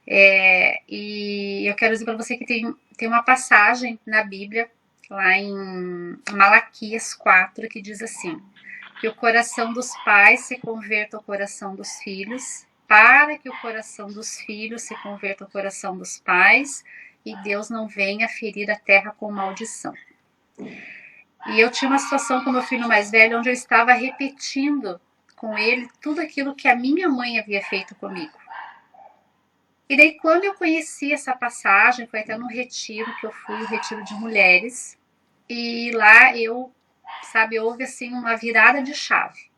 E eu quero dizer para você que tem uma passagem na Bíblia, lá em Malaquias 4, que diz assim: que o coração dos pais se converta ao coração dos filhos, para que o coração dos filhos se converta ao coração dos pais, e Deus não venha ferir a terra com maldição. E eu tinha uma situação com meu filho mais velho, onde eu estava repetindo com ele tudo aquilo que a minha mãe havia feito comigo. E daí, quando eu conheci essa passagem, foi até num retiro que eu fui, o retiro de mulheres, e lá houve assim uma virada de chave.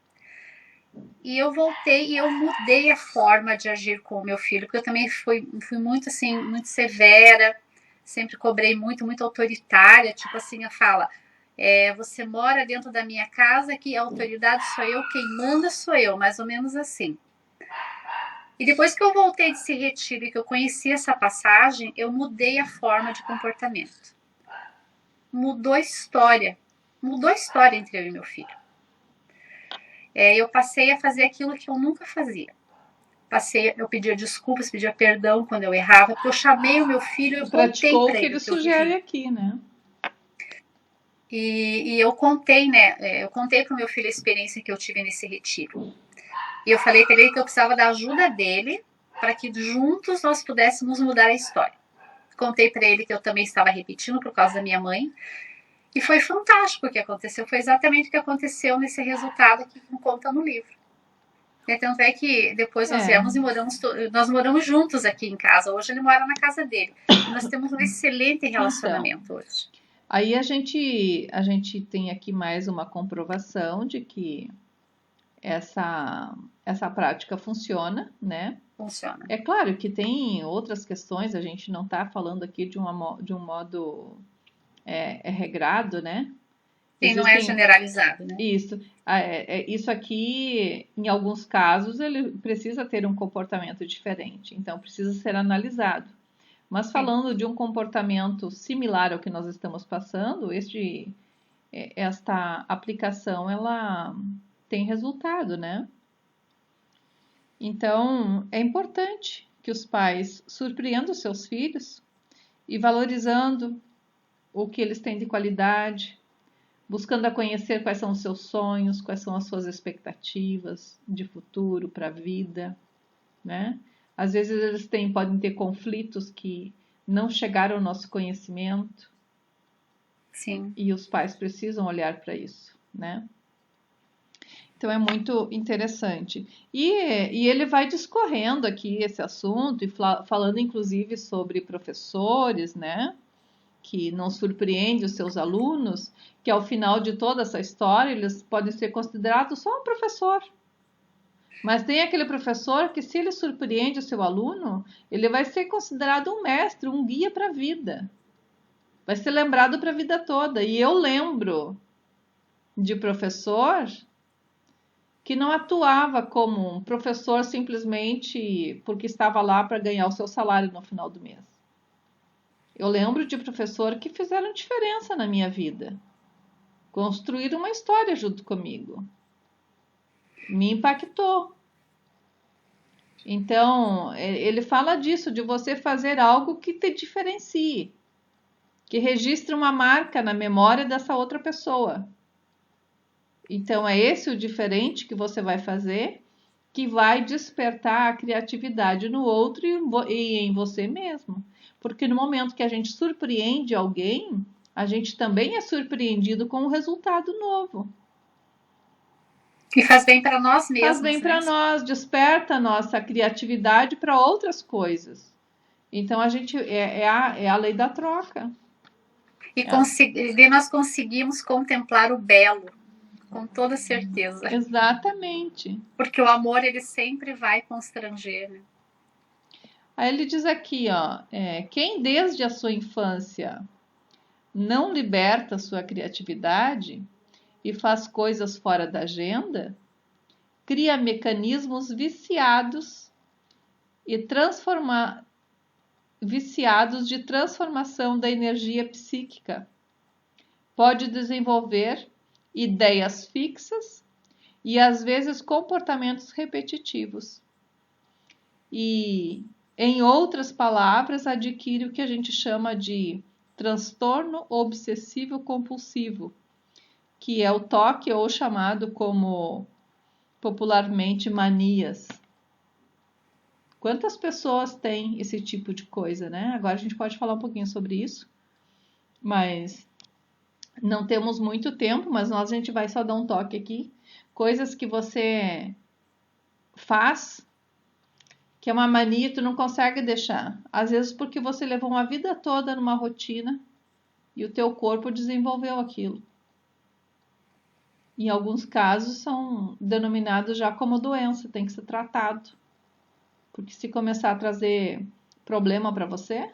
E eu voltei e eu mudei a forma de agir com o meu filho, porque eu também fui muito assim, muito severa, sempre cobrei muito autoritária, tipo assim, eu falo, você mora dentro da minha casa, que a autoridade sou eu, quem manda sou eu, mais ou menos assim. E depois que eu voltei desse retiro e que eu conheci essa passagem, eu mudei a forma de comportamento. Mudou a história entre eu e meu filho. Eu passei a fazer aquilo que eu nunca fazia. Eu pedia desculpas, pedia perdão quando eu errava, porque eu chamei o meu filho e eu contei Praticou o para que ele ele sugere aqui, né? E eu contei, né? Eu contei para o meu filho a experiência que eu tive nesse retiro. E eu falei para ele que eu precisava da ajuda dele para que juntos nós pudéssemos mudar a história. Contei para ele que eu também estava repetindo por causa da minha mãe. E foi fantástico o que aconteceu. Foi exatamente o que aconteceu nesse resultado que conta no livro. Tanto é que depois nós viemos e nós moramos juntos aqui em casa. Hoje ele mora na casa dele. E nós temos um excelente relacionamento hoje. Aí a gente tem aqui mais uma comprovação de que essa prática funciona, né? Funciona. É claro que tem outras questões, a gente não está falando aqui de um modo regrado, né? Sim, não é generalizado, né? Isso. Isso aqui, em alguns casos, ele precisa ter um comportamento diferente, então precisa ser analisado. Mas falando de um comportamento similar ao que nós estamos passando, esta aplicação, ela tem resultado, né? Então, é importante que os pais surpreendam os seus filhos e valorizando o que eles têm de qualidade, buscando a conhecer quais são os seus sonhos, quais são as suas expectativas de futuro para a vida, né? Às vezes eles podem ter conflitos que não chegaram ao nosso conhecimento. Sim. E os pais precisam olhar para isso, né? Então é muito interessante. E ele vai discorrendo aqui esse assunto e falando inclusive sobre professores, né? Que não surpreende os seus alunos, que ao final de toda essa história eles podem ser considerados só um professor. Mas tem aquele professor que, se ele surpreende o seu aluno, ele vai ser considerado um mestre, um guia para a vida. Vai ser lembrado para a vida toda. E eu lembro de professor que não atuava como um professor simplesmente porque estava lá para ganhar o seu salário no final do mês. Eu lembro de professor que fizeram diferença na minha vida. Construíram uma história junto comigo. Me impactou. Então, ele fala disso, de você fazer algo que te diferencie, que registre uma marca na memória dessa outra pessoa. Então, é esse o diferente que você vai fazer, que vai despertar a criatividade no outro e em você mesmo. Porque no momento que a gente surpreende alguém, a gente também é surpreendido com um resultado novo. E faz bem para nós mesmos. Faz bem para nós, desperta a nossa criatividade para outras coisas. Então a gente é a lei da troca. E nós conseguimos contemplar o belo, com toda certeza. Exatamente. Porque o amor ele sempre vai constranger, né? Aí ele diz aqui, ó, quem desde a sua infância não liberta sua criatividade e faz coisas fora da agenda, cria mecanismos viciados de transformação da energia psíquica. Pode desenvolver ideias fixas e às vezes comportamentos repetitivos. E, em outras palavras, adquire o que a gente chama de transtorno obsessivo compulsivo, que é o TOC, ou chamado como popularmente manias. Quantas pessoas têm esse tipo de coisa, né? Agora a gente pode falar um pouquinho sobre isso, mas não temos muito tempo, mas a gente vai só dar um toque aqui. Coisas que você faz, que é uma mania, tu não consegue deixar. Às vezes porque você levou uma vida toda numa rotina e o teu corpo desenvolveu aquilo. Em alguns casos são denominados já como doença, tem que ser tratado. Porque se começar a trazer problema para você,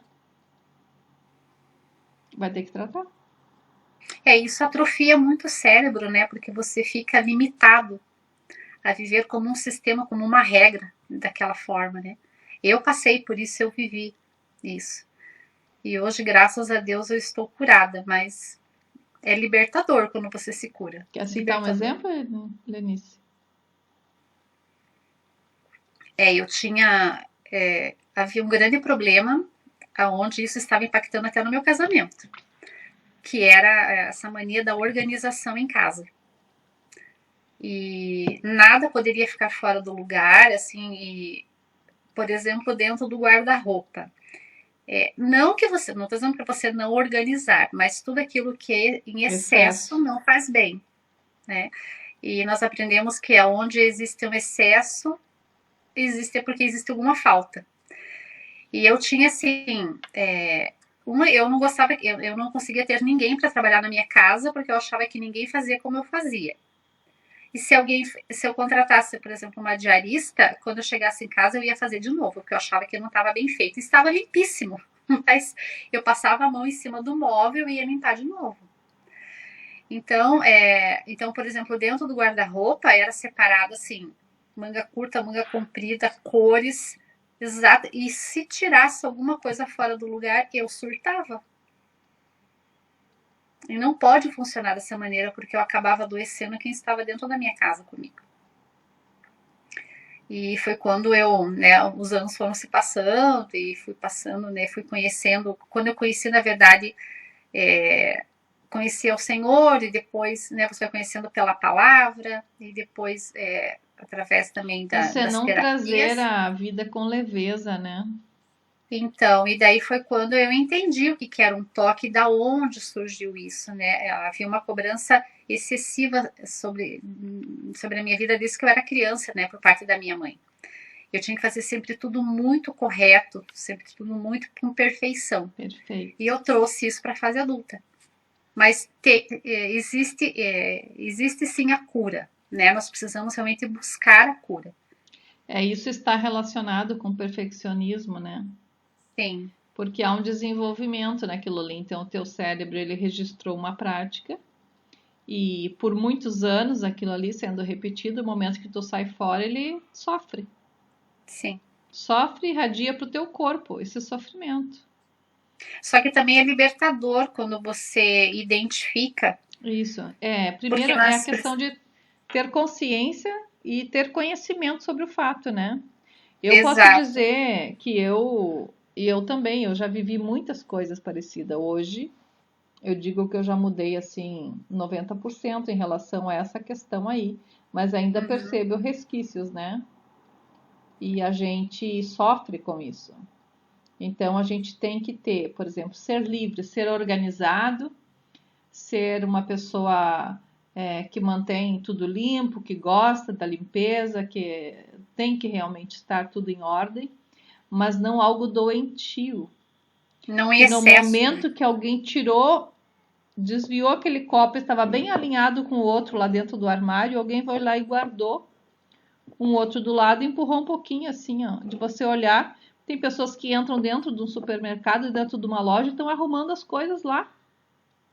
vai ter que tratar. Isso atrofia muito o cérebro, né? Porque você fica limitado a viver como um sistema, como uma regra, daquela forma, né? Eu passei por isso, eu vivi isso. E hoje, graças a Deus, eu estou curada, mas é libertador quando você se cura. Quer citar um exemplo, Lenice? Eu tinha... havia um grande problema onde isso estava impactando até no meu casamento, que era essa mania da organização em casa. E nada poderia ficar fora do lugar, assim, por exemplo, dentro do guarda-roupa. Não estou dizendo para você não organizar, mas tudo aquilo que é em excesso não faz bem, né? E nós aprendemos que onde existe um excesso, porque existe alguma falta. E eu tinha, assim, eu não gostava, eu não conseguia ter ninguém para trabalhar na minha casa, porque eu achava que ninguém fazia como eu fazia. E se eu contratasse, por exemplo, uma diarista, quando eu chegasse em casa eu ia fazer de novo, porque eu achava que não estava bem feito. Estava limpíssimo, mas eu passava a mão em cima do móvel e ia limpar de novo. Então, por exemplo, dentro do guarda-roupa era separado assim, manga curta, manga comprida, cores, exato. E se tirasse alguma coisa fora do lugar, eu surtava. E não pode funcionar dessa maneira, porque eu acabava adoecendo quem estava dentro da minha casa comigo. E foi quando os anos foram se passando, e fui passando, fui conhecendo. Quando eu conheci, na verdade, conheci o Senhor, e depois, você vai conhecendo pela palavra, e depois, através também das terapias. Você não trazer a vida com leveza, né? Então, e daí foi quando eu entendi o que era um toque, da onde surgiu isso, né? Havia uma cobrança excessiva sobre a minha vida desde que eu era criança, né? Por parte da minha mãe. Eu tinha que fazer sempre tudo muito correto, sempre tudo muito com perfeição. Perfeito. E eu trouxe isso para a fase adulta. Mas existe sim a cura, né? Nós precisamos realmente buscar a cura. Isso está relacionado com o perfeccionismo, né? Sim. Porque há um desenvolvimento naquilo ali. Então, o teu cérebro, ele registrou uma prática e por muitos anos aquilo ali sendo repetido, o momento que tu sai fora, ele sofre. Sim. Sofre e irradia para o teu corpo esse sofrimento. Só que também é libertador quando você identifica. Isso. Primeiro é a questão de ter consciência e ter conhecimento sobre o fato, né? Eu Exato. posso dizer que eu também, eu já vivi muitas coisas parecidas. Hoje, eu digo que eu já mudei, assim, 90% em relação a essa questão aí. Mas ainda percebo resquícios, né? E a gente sofre com isso. Então, a gente tem que ter, por exemplo, ser livre, ser organizado, ser uma pessoa que mantém tudo limpo, que gosta da limpeza, que tem que realmente estar tudo em ordem, mas não algo doentio. Não em excesso. No momento que alguém desviou aquele copo, estava bem alinhado com o outro lá dentro do armário, alguém foi lá e guardou um outro do lado e empurrou um pouquinho assim, ó, de você olhar, Tem pessoas que entram dentro de um supermercado, dentro de uma loja, e estão arrumando as coisas lá.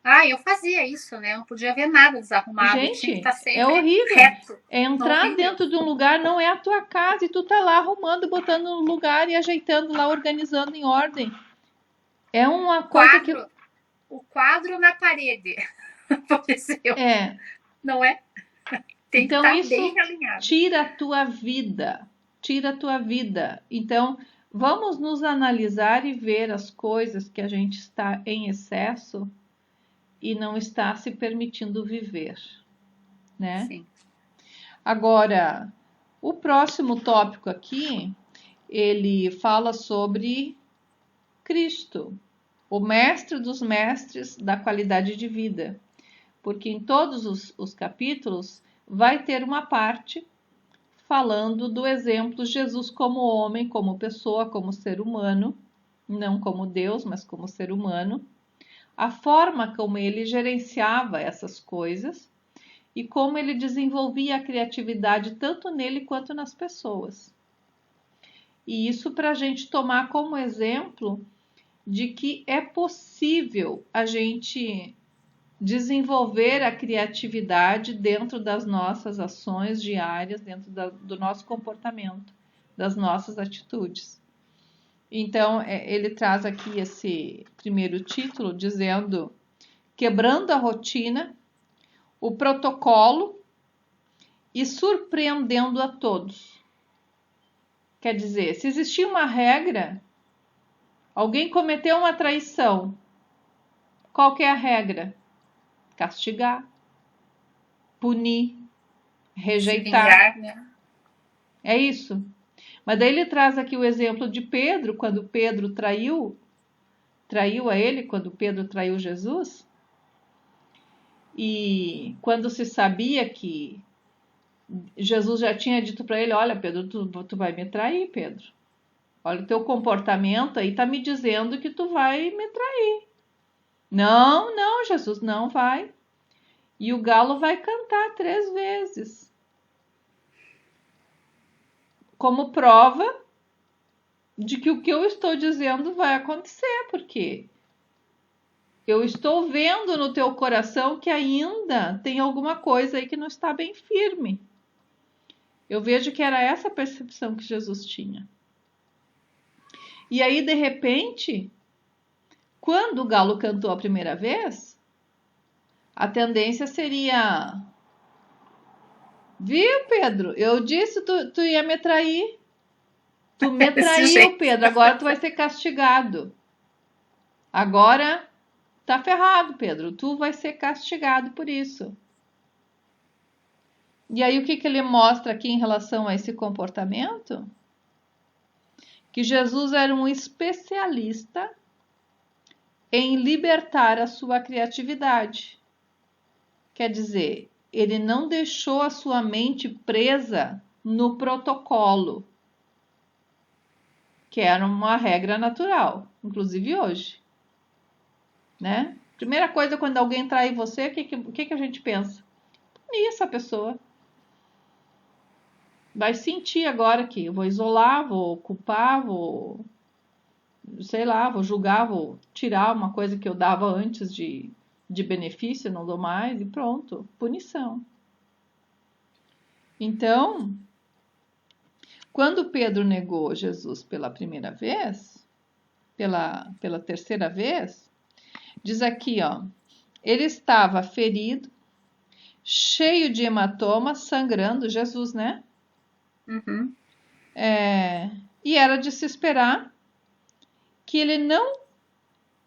Ah, eu fazia isso, né? Eu não podia ver nada desarrumado, eu tinha que estar Gente, é sempre horrível. reto. É entrar Horrível. dentro de um lugar, não é a tua casa, e tu tá lá arrumando, botando no lugar e ajeitando lá, organizando em ordem. É uma coisa que... O quadro na parede, por exemplo, É. não é? Tem que Então, estar bem isso alinhado. tira a tua vida. Tira a tua vida. Então, vamos nos analisar e ver as coisas que a gente está em excesso e não está se permitindo viver, né? Sim. Agora, o próximo tópico aqui, ele fala sobre Cristo, o mestre dos mestres da qualidade de vida. Porque em todos os capítulos vai ter uma parte falando do exemplo de Jesus como homem, como pessoa, como ser humano, não como Deus, mas como ser humano, a forma como ele gerenciava essas coisas e como ele desenvolvia a criatividade tanto nele quanto nas pessoas. E isso para a gente tomar como exemplo de que é possível a gente desenvolver a criatividade dentro das nossas ações diárias, dentro do nosso comportamento, das nossas atitudes. Então, ele traz aqui esse primeiro título dizendo: quebrando a rotina, o protocolo e surpreendendo a todos. Quer dizer, se existia uma regra, alguém cometeu uma traição, qual que é a regra? Castigar, punir, rejeitar. Se vingar, né? É isso. Mas daí ele traz aqui o exemplo de Pedro, quando Pedro traiu a ele, quando Pedro traiu Jesus. E quando se sabia que Jesus já tinha dito para ele: olha, Pedro, tu vai me trair, Pedro. Olha, o teu comportamento aí tá me dizendo que tu vai me trair. Não, não, Jesus, não vai. E o galo vai cantar 3 vezes. Como prova de que o que eu estou dizendo vai acontecer, porque eu estou vendo no teu coração que ainda tem alguma coisa aí que não está bem firme. Eu vejo que era essa a percepção que Jesus tinha. E aí, de repente, quando o galo cantou a primeira vez, a tendência seria: viu, Pedro? Eu disse que tu ia me trair. Tu me traiu, Pedro. Agora tu vai ser castigado. Agora tá ferrado, Pedro. Tu vai ser castigado por isso. E aí, o que ele mostra aqui em relação a esse comportamento? Que Jesus era um especialista em libertar a sua criatividade. Quer dizer, ele não deixou a sua mente presa no protocolo, que era uma regra natural, inclusive hoje, né? Primeira coisa, quando alguém trai você, o que a gente pensa? Punir essa pessoa. Vai sentir agora que eu vou isolar, vou culpar, sei lá, vou julgar, vou tirar uma coisa que eu dava antes de benefício, não dou mais, e pronto, punição. Então, quando Pedro negou Jesus pela primeira vez, pela terceira vez, diz aqui, ó, ele estava ferido, cheio de hematoma, sangrando, Jesus, né? Uhum. E era de se esperar que ele não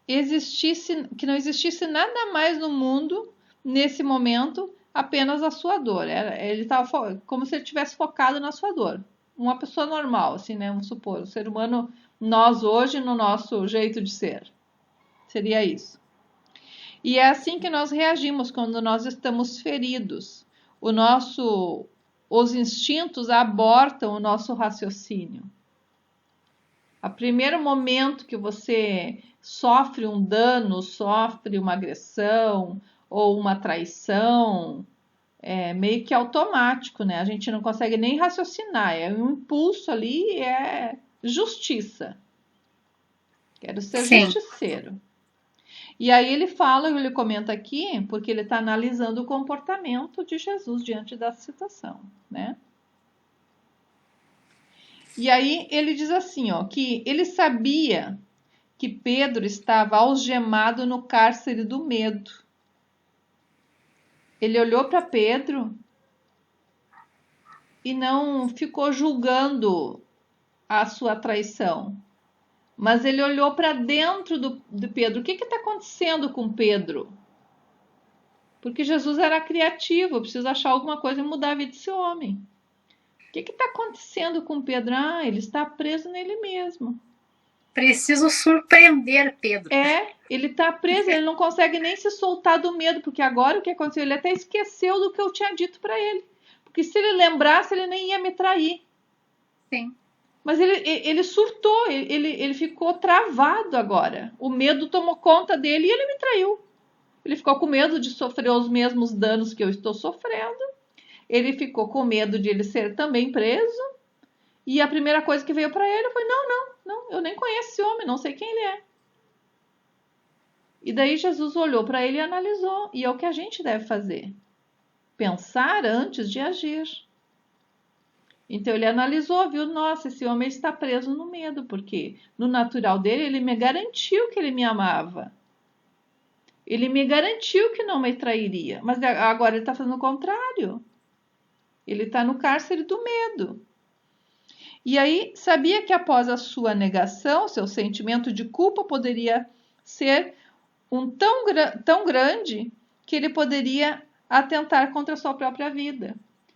existisse, que não existisse nada mais no mundo nesse momento, apenas a sua dor. Ele estava como se ele tivesse focado na sua dor. Uma pessoa normal, assim, né? Vamos supor, o ser humano, nós hoje, no nosso jeito de ser. Seria isso. E é assim que nós reagimos quando nós estamos feridos. Os instintos abortam o nosso raciocínio. A primeiro momento que você sofre um dano, sofre uma agressão ou uma traição, é meio que automático, né? A gente não consegue nem raciocinar, é um impulso ali, justiça. Quero ser Sim. justiceiro. E aí ele comenta aqui, porque ele está analisando o comportamento de Jesus diante da situação, né? E aí ele diz assim, ó, que ele sabia que Pedro estava algemado no cárcere do medo. Ele olhou para Pedro e não ficou julgando a sua traição, mas ele olhou para dentro de Pedro. O que está acontecendo com Pedro? Porque Jesus era criativo, eu preciso achar alguma coisa e mudar a vida desse homem. O que está acontecendo com Pedro? Ah, ele está preso nele mesmo. Preciso surpreender Pedro. Ele está preso, ele não consegue nem se soltar do medo, porque agora o que aconteceu? Ele até esqueceu do que eu tinha dito para ele. Porque se ele lembrasse, ele nem ia me trair. Sim. Mas ele surtou, ele ficou travado agora. O medo tomou conta dele e ele me traiu. Ele ficou com medo de sofrer os mesmos danos que eu estou sofrendo. Ele ficou com medo de ele ser também preso. E a primeira coisa que veio para ele foi: não, eu nem conheço esse homem, não sei quem ele é. E daí Jesus olhou para ele e analisou. E é o que a gente deve fazer: pensar antes de agir. Então ele analisou, viu? Nossa, esse homem está preso no medo, porque no natural dele ele me garantiu que ele me amava. Ele me garantiu que não me trairia. Mas agora ele está fazendo o contrário. Ele está no cárcere do medo. E aí, sabia que após a sua negação, seu sentimento de culpa poderia ser tão grande que ele poderia atentar contra a sua própria vida.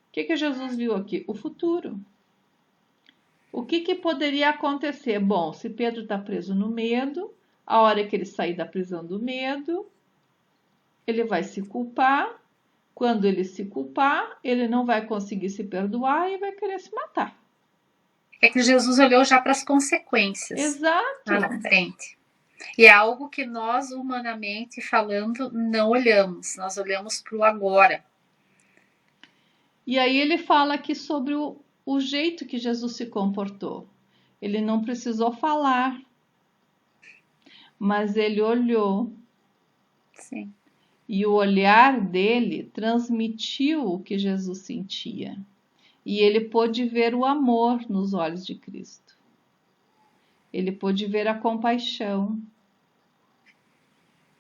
O que Jesus viu aqui? O futuro. O que poderia acontecer? Bom, se Pedro está preso no medo, a hora que ele sair da prisão do medo, ele vai se culpar. Quando ele se culpar, ele não vai conseguir se perdoar e vai querer se matar. É que Jesus olhou já para as consequências. Exato. Lá na frente. E é algo que nós, humanamente falando, não olhamos. Nós olhamos para o agora. E aí ele fala aqui sobre o jeito que Jesus se comportou. Ele não precisou falar, mas ele olhou. Sim. E o olhar dele transmitiu o que Jesus sentia. E ele pôde ver o amor nos olhos de Cristo. Ele pôde ver a compaixão.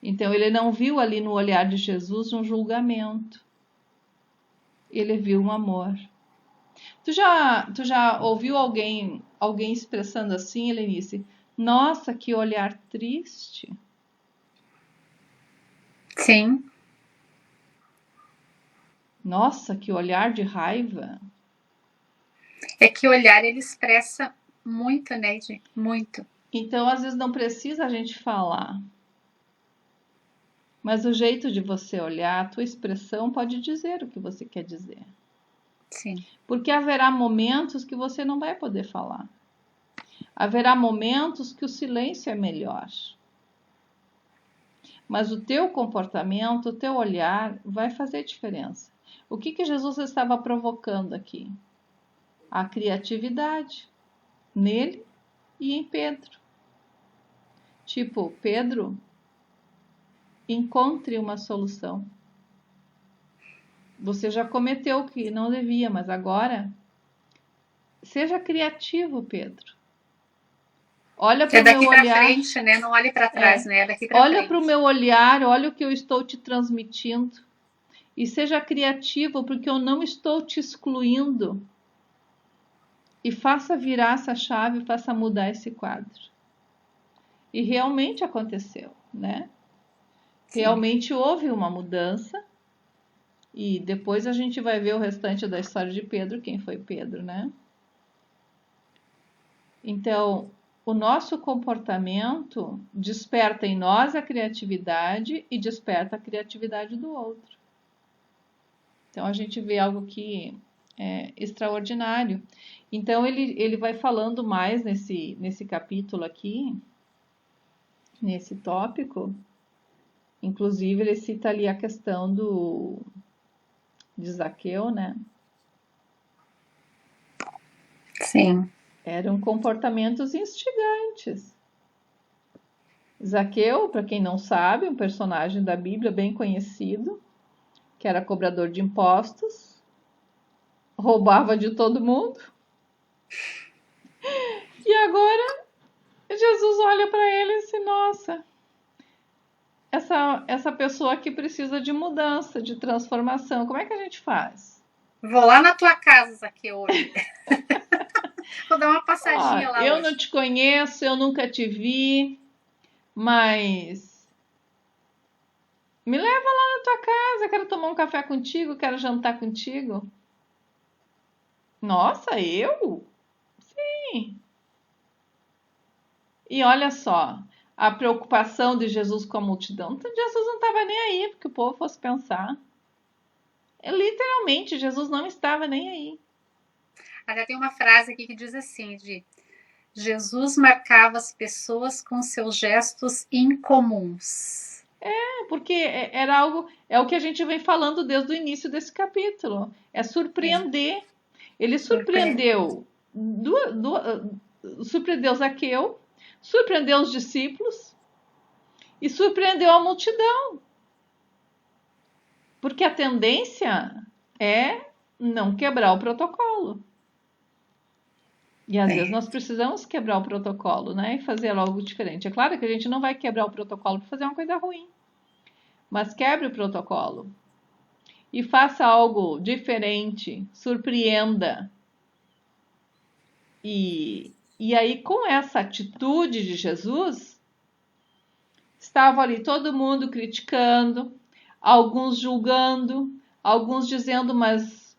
Então ele não viu ali no olhar de Jesus um julgamento. Ele viu um amor. Tu já ouviu alguém expressando assim, Helenice? Nossa, que olhar triste. Sim. Nossa, que olhar de raiva. É que o olhar ele expressa muito, né, gente? Muito. Então, às vezes não precisa a gente falar. Mas o jeito de você olhar, a tua expressão pode dizer o que você quer dizer. Sim. Porque haverá momentos que você não vai poder falar. Haverá momentos que o silêncio é melhor. Mas o teu comportamento, o teu olhar vai fazer diferença. O que Jesus estava provocando aqui? A criatividade nele e em Pedro. Tipo, Pedro, encontre uma solução. Você já cometeu o que não devia, mas agora seja criativo, Pedro. Olha para o meu olhar. Daqui para frente, né? Não olhe para trás, né? Daqui para frente. Olha para o meu olhar, olha o que eu estou te transmitindo. E seja criativo, porque eu não estou te excluindo. E faça virar essa chave, faça mudar esse quadro. E realmente aconteceu, né? Sim. Realmente houve uma mudança. E depois a gente vai ver o restante da história de Pedro, quem foi Pedro, né? Então, o nosso comportamento desperta em nós a criatividade e desperta a criatividade do outro. Então, a gente vê algo que é extraordinário. Então, ele vai falando mais nesse capítulo aqui, nesse tópico. Inclusive, ele cita ali a questão de Zaqueu, né? Sim. Eram comportamentos instigantes. Zaqueu, para quem não sabe, um personagem da Bíblia bem conhecido, que era cobrador de impostos, roubava de todo mundo. E agora Jesus olha para ele e diz: nossa, essa pessoa aqui precisa de mudança, de transformação. Como é que a gente faz? Vou lá na tua casa, Zaqueu, hoje. Vou dar uma passadinha lá Eu hoje. não te conheço, eu nunca te vi, mas me leva lá na tua casa, quero tomar um café contigo, quero jantar contigo. Nossa, eu? Sim. E olha só, a preocupação de Jesus com a multidão. Jesus não estava nem aí porque o povo fosse pensar. Literalmente, Jesus não estava nem aí. Até tem uma frase aqui que diz assim, de Jesus marcava as pessoas com seus gestos incomuns. Porque era algo, é o que a gente vem falando desde o início desse capítulo. É surpreender. Ele surpreendeu, surpreendeu Zaqueu, surpreendeu os discípulos e surpreendeu a multidão. Porque a tendência é não quebrar o protocolo. E às vezes nós precisamos quebrar o protocolo, né? E fazer algo diferente. É claro que a gente não vai quebrar o protocolo para fazer uma coisa ruim. Mas quebre o protocolo. E faça algo diferente. Surpreenda. E aí, com essa atitude de Jesus, estava ali todo mundo criticando, alguns julgando, alguns dizendo, mas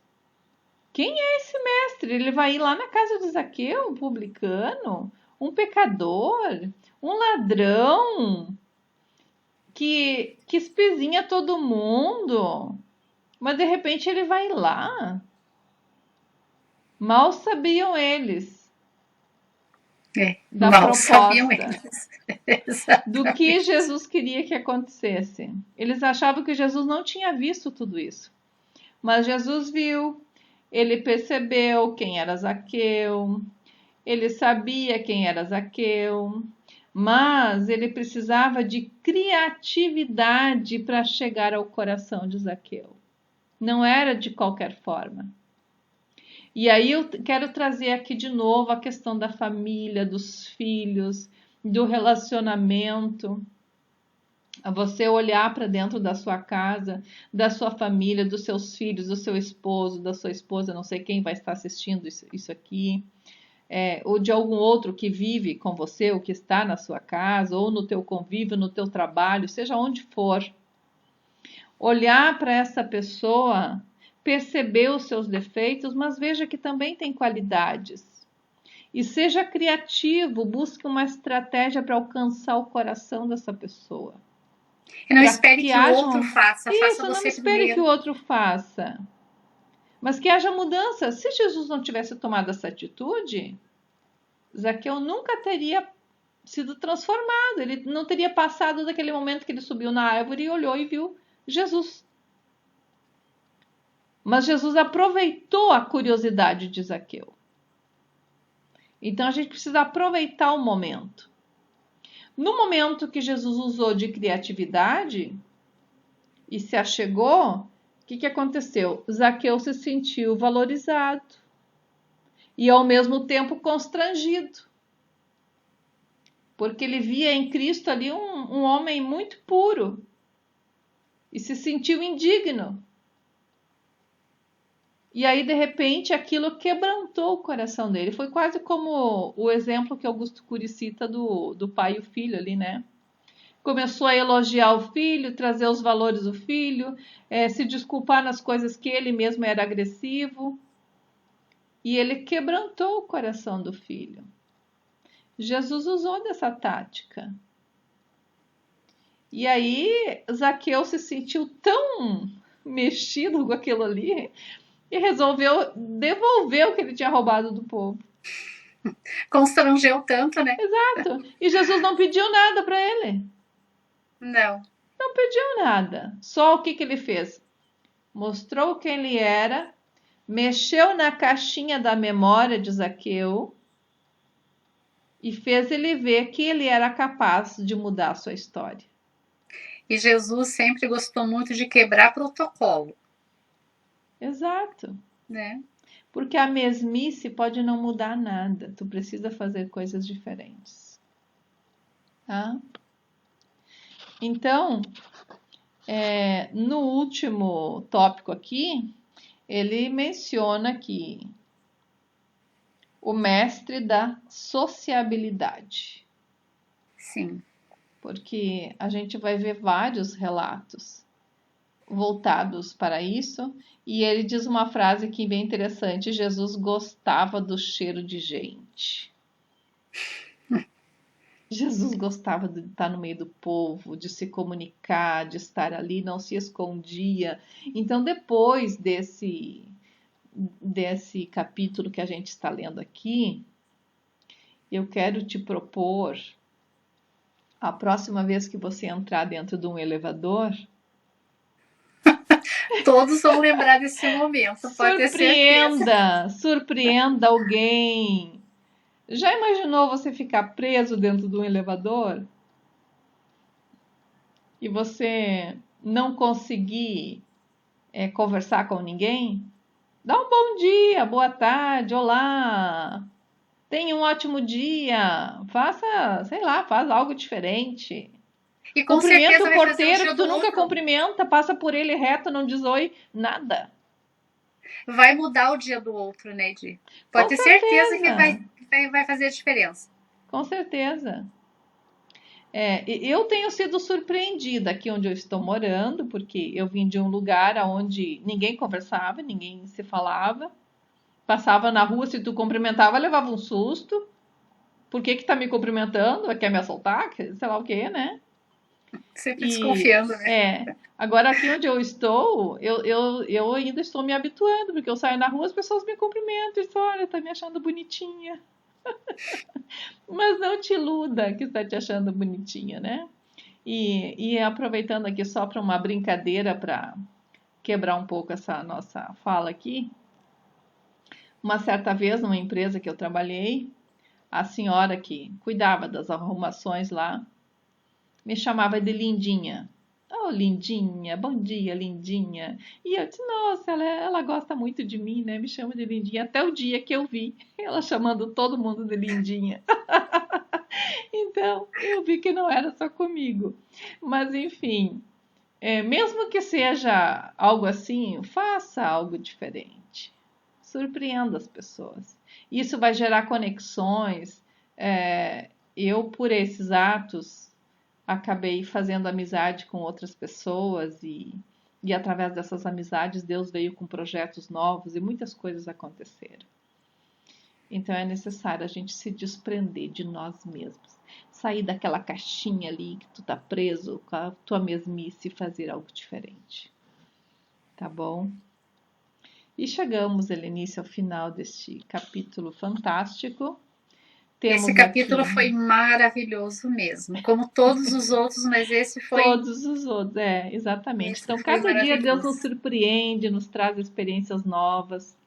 quem é esse mestre? Ele vai ir lá na casa de Zaqueu, um publicano, um pecador, um ladrão, que espezinha todo mundo. Mas de repente ele vai lá. Mal sabiam eles da proposta, do que Jesus queria que acontecesse. Eles achavam que Jesus não tinha visto tudo isso. Mas Jesus viu. Ele percebeu quem era Zaqueu, ele sabia quem era Zaqueu, mas ele precisava de criatividade para chegar ao coração de Zaqueu. Não era de qualquer forma. E aí eu quero trazer aqui de novo a questão da família, dos filhos, do relacionamento. Você olhar para dentro da sua casa, da sua família, dos seus filhos, do seu esposo, da sua esposa, não sei quem vai estar assistindo isso aqui, ou de algum outro que vive com você, ou que está na sua casa, ou no teu convívio, no teu trabalho, seja onde for. Olhar para essa pessoa, perceber os seus defeitos, mas veja que também tem qualidades. E seja criativo, busque uma estratégia para alcançar o coração dessa pessoa. E não espere que o outro faça. Isso, não espere que o outro faça. Mas que haja mudança. Se Jesus não tivesse tomado essa atitude, Zaqueu nunca teria sido transformado. Ele não teria passado daquele momento que ele subiu na árvore e olhou e viu Jesus. Mas Jesus aproveitou a curiosidade de Zaqueu. Então a gente precisa aproveitar o momento. No momento que Jesus usou de criatividade e se achegou, o que aconteceu? Zaqueu se sentiu valorizado e ao mesmo tempo constrangido, porque ele via em Cristo ali um homem muito puro e se sentiu indigno. E aí, de repente, aquilo quebrantou o coração dele. Foi quase como o exemplo que Augusto Cury cita do pai e o filho ali, né? Começou a elogiar o filho, trazer os valores do filho, se desculpar nas coisas que ele mesmo era agressivo. E ele quebrantou o coração do filho. Jesus usou dessa tática. E aí, Zaqueu se sentiu tão mexido com aquilo ali e resolveu devolver o que ele tinha roubado do povo. Constrangeu tanto, né? Exato. E Jesus não pediu nada para ele. Não. Não pediu nada. Só o que ele fez? Mostrou quem ele era, mexeu na caixinha da memória de Zaqueu e fez ele ver que ele era capaz de mudar a sua história. E Jesus sempre gostou muito de quebrar protocolo, Exato. né? Porque a mesmice pode não mudar nada. Tu precisa fazer coisas diferentes. Tá? Então, no último tópico aqui, ele menciona que o mestre da sociabilidade. Sim. Porque a gente vai ver vários relatos voltados para isso, e ele diz uma frase que é bem interessante: Jesus gostava do cheiro de gente. Jesus gostava de estar no meio do povo, de se comunicar, de estar ali, não se escondia. Então, depois desse capítulo que a gente está lendo aqui, eu quero te propor, a próxima vez que você entrar dentro de um elevador, Todos vão lembrar desse momento, pode ter certeza. surpreenda alguém. Já imaginou você ficar preso dentro de um elevador e você não conseguir conversar com ninguém? Dá um bom dia, boa tarde, olá. Tenha um ótimo dia. Faça, sei lá, faz algo diferente. E com Cumprimenta certeza o vai fazer o porteiro dia que tu do nunca outro. cumprimenta, passa por ele reto, não diz oi, nada. Vai mudar o dia do outro, né, Di? Com Pode ter certeza que certeza, vai fazer a diferença. com certeza. Eu tenho sido surpreendida aqui onde eu estou morando, porque eu vim de um lugar onde ninguém conversava, ninguém se falava. Passava na rua, se tu cumprimentava, levava um susto. Por que que tá me cumprimentando? Quer me assaltar? Sei lá o quê, né? Sempre E desconfiando, né? agora aqui onde eu estou, eu ainda estou me habituando, porque eu saio na rua, as pessoas me cumprimentam e dizem, olha, tá me achando bonitinha. Mas não te iluda que está te achando bonitinha, né? E aproveitando aqui só para uma brincadeira, para quebrar um pouco essa nossa fala aqui, uma certa vez numa empresa que eu trabalhei, a senhora que cuidava das arrumações lá me chamava de Lindinha. Oh, Lindinha, bom dia, Lindinha. E eu disse, nossa, ela gosta muito de mim, né? Me chama de Lindinha. Até o dia que eu vi ela chamando todo mundo de Lindinha. Então, eu vi que não era só comigo. Mas, enfim, mesmo que seja algo assim, faça algo diferente. Surpreenda as pessoas. Isso vai gerar conexões. Eu, por esses atos, acabei fazendo amizade com outras pessoas e através dessas amizades Deus veio com projetos novos e muitas coisas aconteceram. Então é necessário a gente se desprender de nós mesmos, sair daquela caixinha ali que tu tá preso com a tua mesmice e fazer algo diferente. Tá bom? E chegamos, Helenice, ao final deste capítulo fantástico. Esse Temos capítulo aqui foi maravilhoso mesmo, como todos os outros, mas esse foi todos os outros, exatamente. esse Então, foi cada dia Deus nos maravilhoso. surpreende, nos traz experiências novas.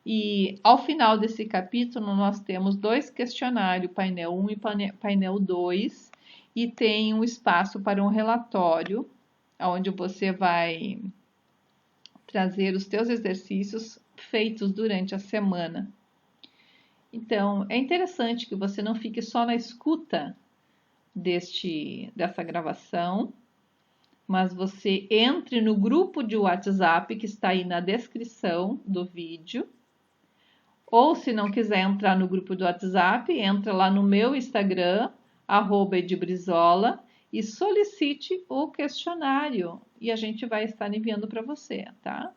E ao final desse capítulo, nós temos dois questionários, painel 1 e painel 2, e tem um espaço para um relatório, onde você vai trazer os teus exercícios feitos durante a semana. Então, é interessante que você não fique só na escuta dessa gravação, mas você entre no grupo de WhatsApp que está aí na descrição do vídeo. Ou se não quiser entrar no grupo do WhatsApp, entra lá no meu Instagram, @edbrizola, e solicite o questionário e a gente vai estar enviando para você, tá?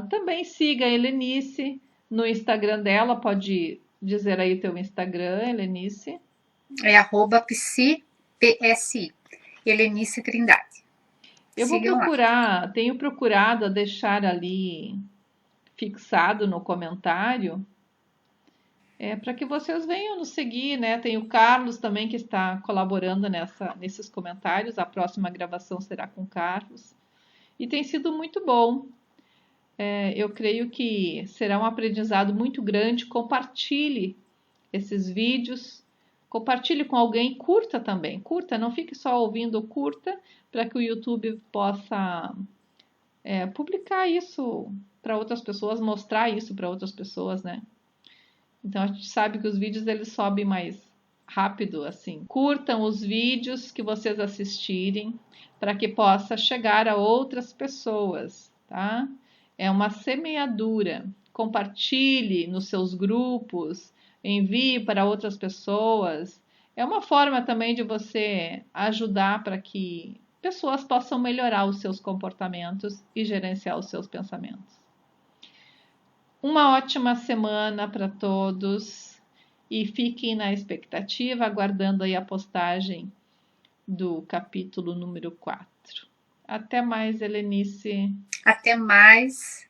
Também siga a Helenice no Instagram dela, pode dizer aí teu Instagram, Helenice. É @psi, Helenice Trindade. Eu vou Sigam lá. tenho procurado deixar ali fixado no comentário, para que vocês venham nos seguir, né? Tem o Carlos também que está colaborando nesses comentários. A próxima gravação será com o Carlos. E tem sido muito bom. Eu creio que será um aprendizado muito grande. Compartilhe esses vídeos. Compartilhe com alguém, curta também. Curta, não fique só ouvindo, curta, para que o YouTube possa publicar isso para outras pessoas, mostrar isso para outras pessoas, né? Então a gente sabe que os vídeos eles sobem mais rápido assim. Curtam os vídeos que vocês assistirem para que possa chegar a outras pessoas, tá? É uma semeadura. Compartilhe nos seus grupos, envie para outras pessoas. É uma forma também de você ajudar para que pessoas possam melhorar os seus comportamentos e gerenciar os seus pensamentos. Uma ótima semana para todos e fiquem na expectativa, aguardando aí a postagem do capítulo número 4. Até mais, Helenice. Até mais.